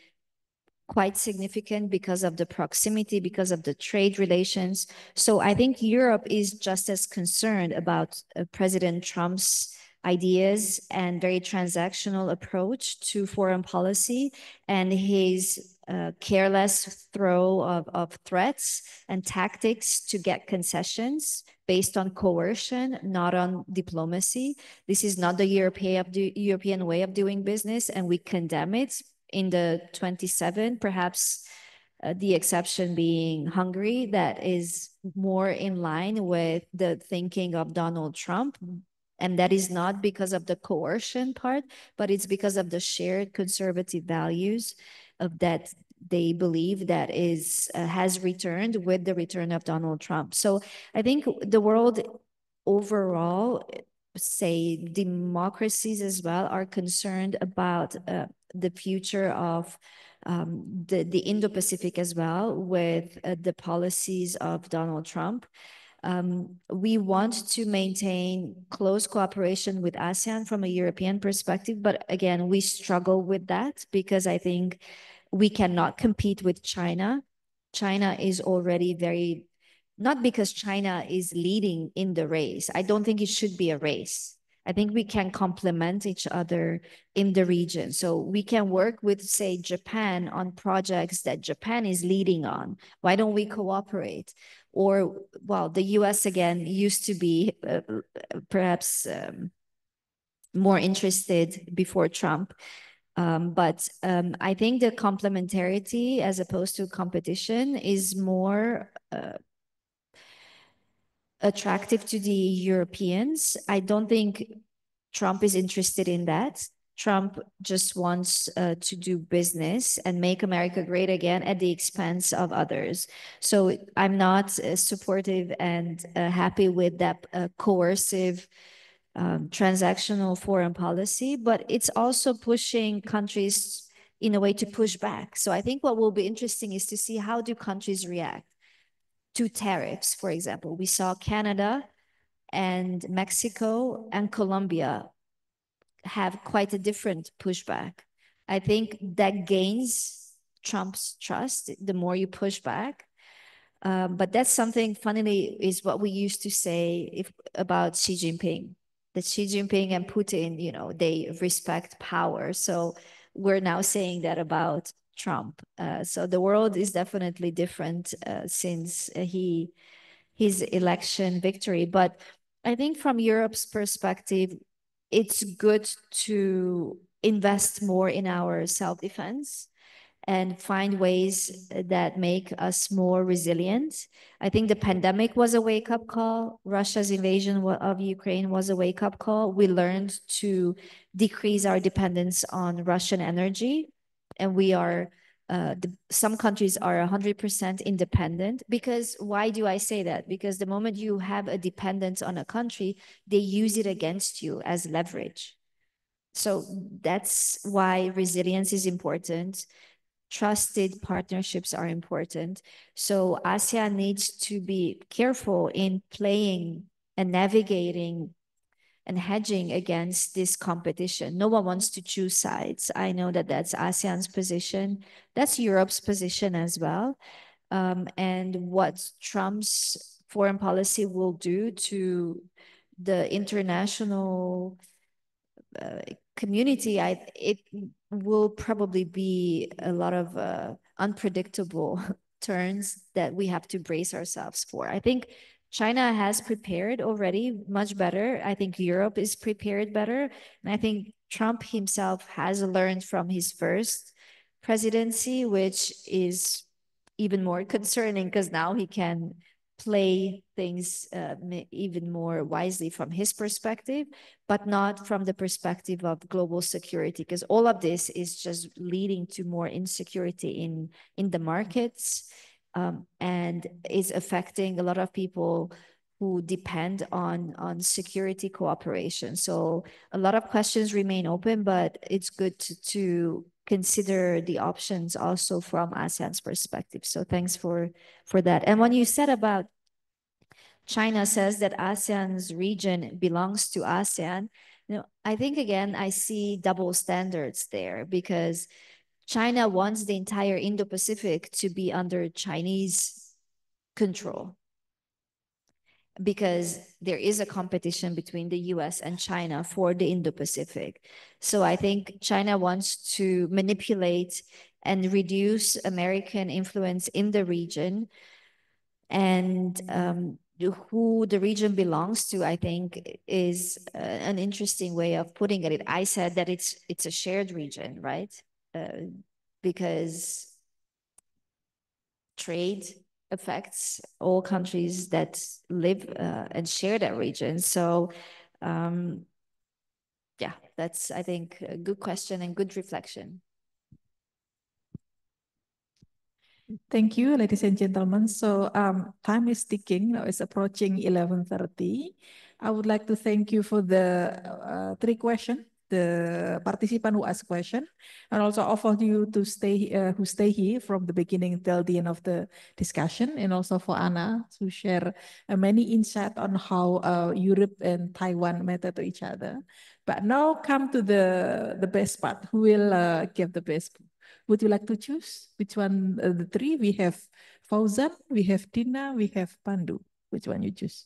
quite significant because of the proximity, because of the trade relations. So I think Europe is just as concerned about President Trump's ideas and very transactional approach to foreign policy and his careless throw of threats and tactics to get concessions based on coercion, not on diplomacy. This is not the European way of doing business, and we condemn it. In the 27, perhaps the exception being Hungary, that is more in line with the thinking of Donald Trump. And that is not because of the coercion part, but it's because of the shared conservative values of that they believe that is has returned with the return of Donald Trump. So I think the world overall, say democracies as well, are concerned about the future of the Indo-Pacific as well with the policies of Donald Trump. We want to maintain close cooperation with ASEAN from a European perspective, but again, we struggle with that because I think we cannot compete with China. China is already very, not because China is leading in the race. I don't think it should be a race. I think we can complement each other in the region. So we can work with, say, Japan on projects that Japan is leading on. Why don't we cooperate? or, well, the US again used to be perhaps more interested before Trump. But I think the complementarity as opposed to competition is more attractive to the Europeans. I don't think Trump is interested in that. Trump just wants to do business and make America great again at the expense of others. So I'm not supportive and happy with that coercive transactional foreign policy, but it's also pushing countries in a way to push back. So I think what will be interesting is to see how do countries react to tariffs, for example. We saw Canada and Mexico and Colombia have quite a different pushback. I think that gains Trump's trust the more you push back. But that's something, funnily, is what we used to say about Xi Jinping. That Xi Jinping and Putin, they respect power. So we're now saying that about Trump. So the world is definitely different since his election victory. But I think from Europe's perspective, it's good to invest more in our self-defense and find ways that make us more resilient. I think the pandemic was a wake-up call. Russia's invasion of Ukraine was a wake-up call. We learned to decrease our dependence on Russian energy, and we are some countries are 100% independent. Because why do I say that? Because the moment you have a dependence on a country, they use it against you as leverage. So that's why resilience is important. Trusted partnerships are important. So ASEAN needs to be careful in playing and navigating and hedging against this competition. No one wants to choose sides. I know that that's ASEAN's position. That's Europe's position as well. And what Trump's foreign policy will do to the international community, it will probably be a lot of unpredictable turns that we have to brace ourselves for. I think China has prepared already much better. I think Europe is prepared better. And I think Trump himself has learned from his first presidency, which is even more concerning because now he can play things even more wisely from his perspective, but not from the perspective of global security, because all of this is just leading to more insecurity in the markets, and is affecting a lot of people who depend on security cooperation. So a lot of questions remain open, but it's good to consider the options also from ASEAN's perspective. So thanks for that. And when you said about China says that ASEAN's region belongs to ASEAN, I think again, I see double standards there, because China wants the entire Indo-Pacific to be under Chinese control, because there is a competition between the US and China for the Indo-Pacific. So I think China wants to manipulate and reduce American influence in the region. And who the region belongs to, I think, is an interesting way of putting it. I said that it's a shared region, right? Because trade affects all countries that live and share that region. So yeah, that's, I think, a good question and good reflection. Thank you, ladies and gentlemen. So time is ticking. Now it's approaching 11:30. I would like to thank you for the 3 questions, the participant who asked question, and also all of you to stay who stay here from the beginning till the end of the discussion, and also for Anna to share many insight on how Europe and Taiwan matter to each other. But now come to the best part. Who will give the best? Would you like to choose which one? The 3 we have Fauzan, we have Tina, we have Pandu. Which one you choose?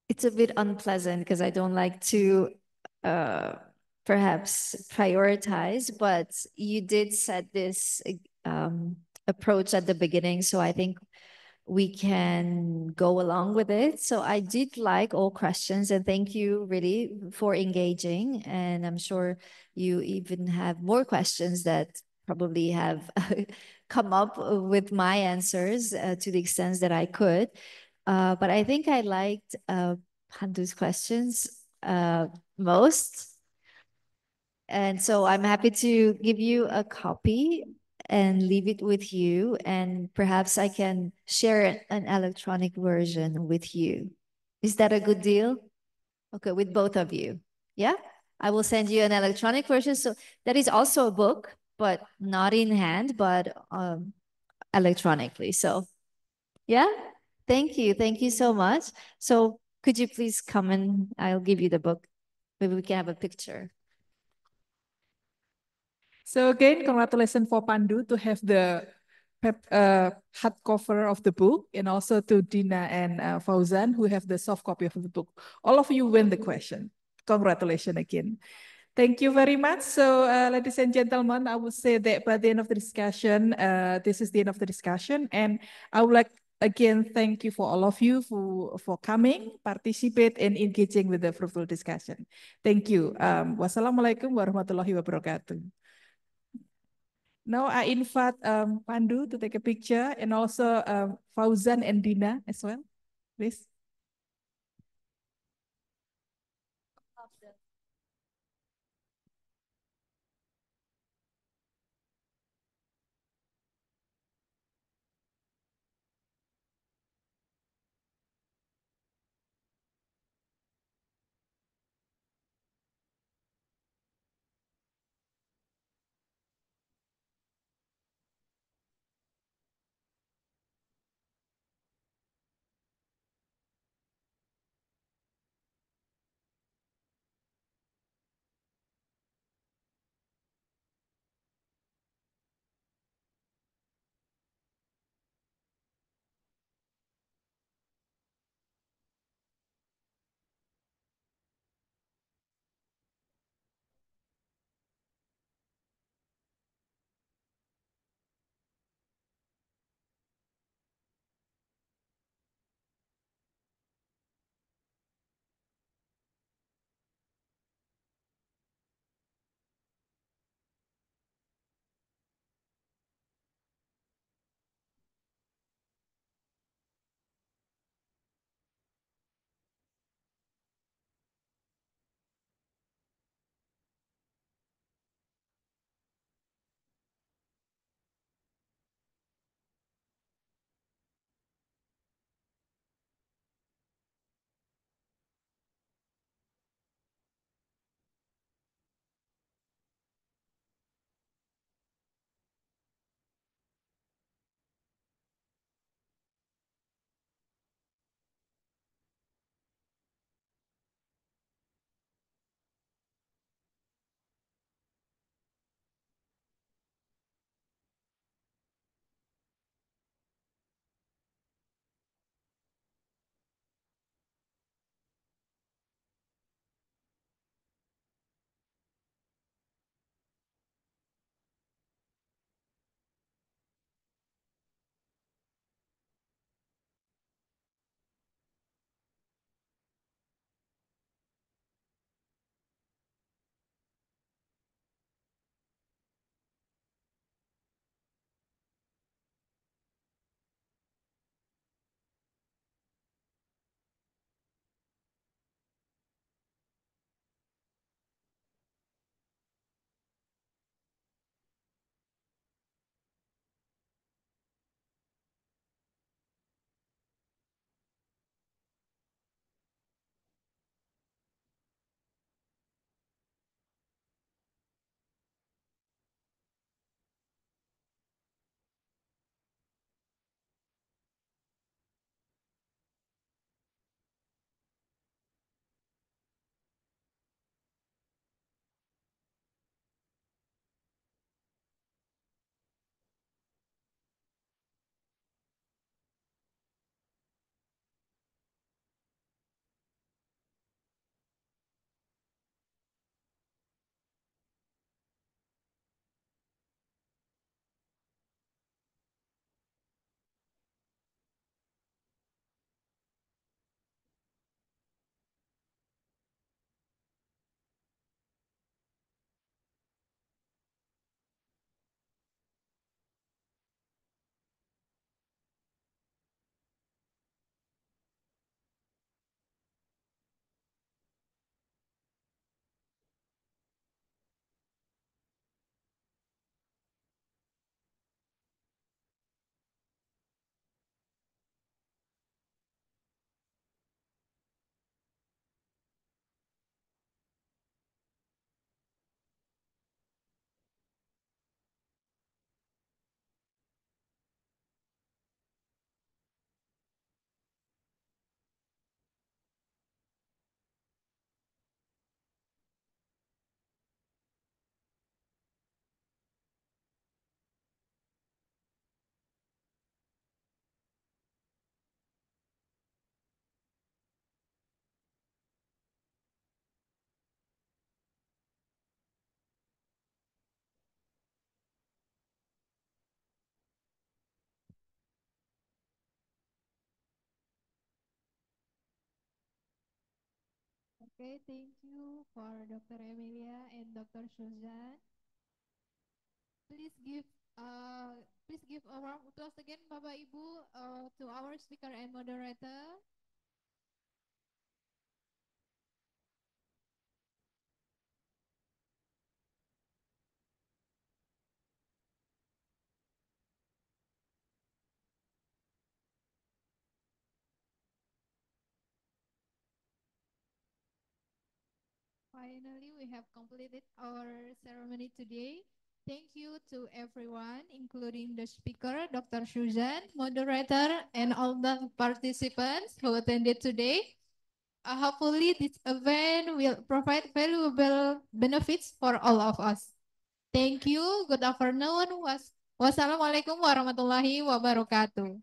It's a bit unpleasant because I don't like to perhaps prioritize, but you did set this approach at the beginning. So I think we can go along with it. So I did like all questions, and thank you really for engaging. And I'm sure you even have more questions that probably have come up with my answers to the extent that I could. But I think I liked Pandu's questions most. And so I'm happy to give you a copy and leave it with you. And perhaps I can share an electronic version with you. Is that a good deal? Okay, with both of you. Yeah? I will send you an electronic version. So that is also a book, but not in hand, but electronically. So, yeah? Thank you. Thank you so much. So could you please come and I'll give you the book. Maybe we can have a picture. So again, congratulations for Pandu to have the hardcover of the book, and also to Dina and Fauzan who have the soft copy of the book. All of you win the question. Congratulations again. Thank you very much. So, ladies and gentlemen, I would say that by the end of the discussion, this is the end of the discussion, and I would like again thank you for all of you for coming, participate, and engaging with the fruitful discussion. Thank you. Wassalamualaikum warahmatullahi wabarakatuh. Now I invite Pandu to take a picture, and also Fauzan and Dina as well, please. Okay, thank you for Dr. Emilia and Dr. Suzanne. Please give please give a round of applause again, Bapak Ibu, to our speaker and moderator. Finally, we have completed our ceremony today. Thank you to everyone, including the speaker, Dr. Suzanne, moderator, and all the participants who attended today. Hopefully, this event will provide valuable benefits for all of us. Thank you. Good afternoon. Wassalamualaikum warahmatullahi wabarakatuh.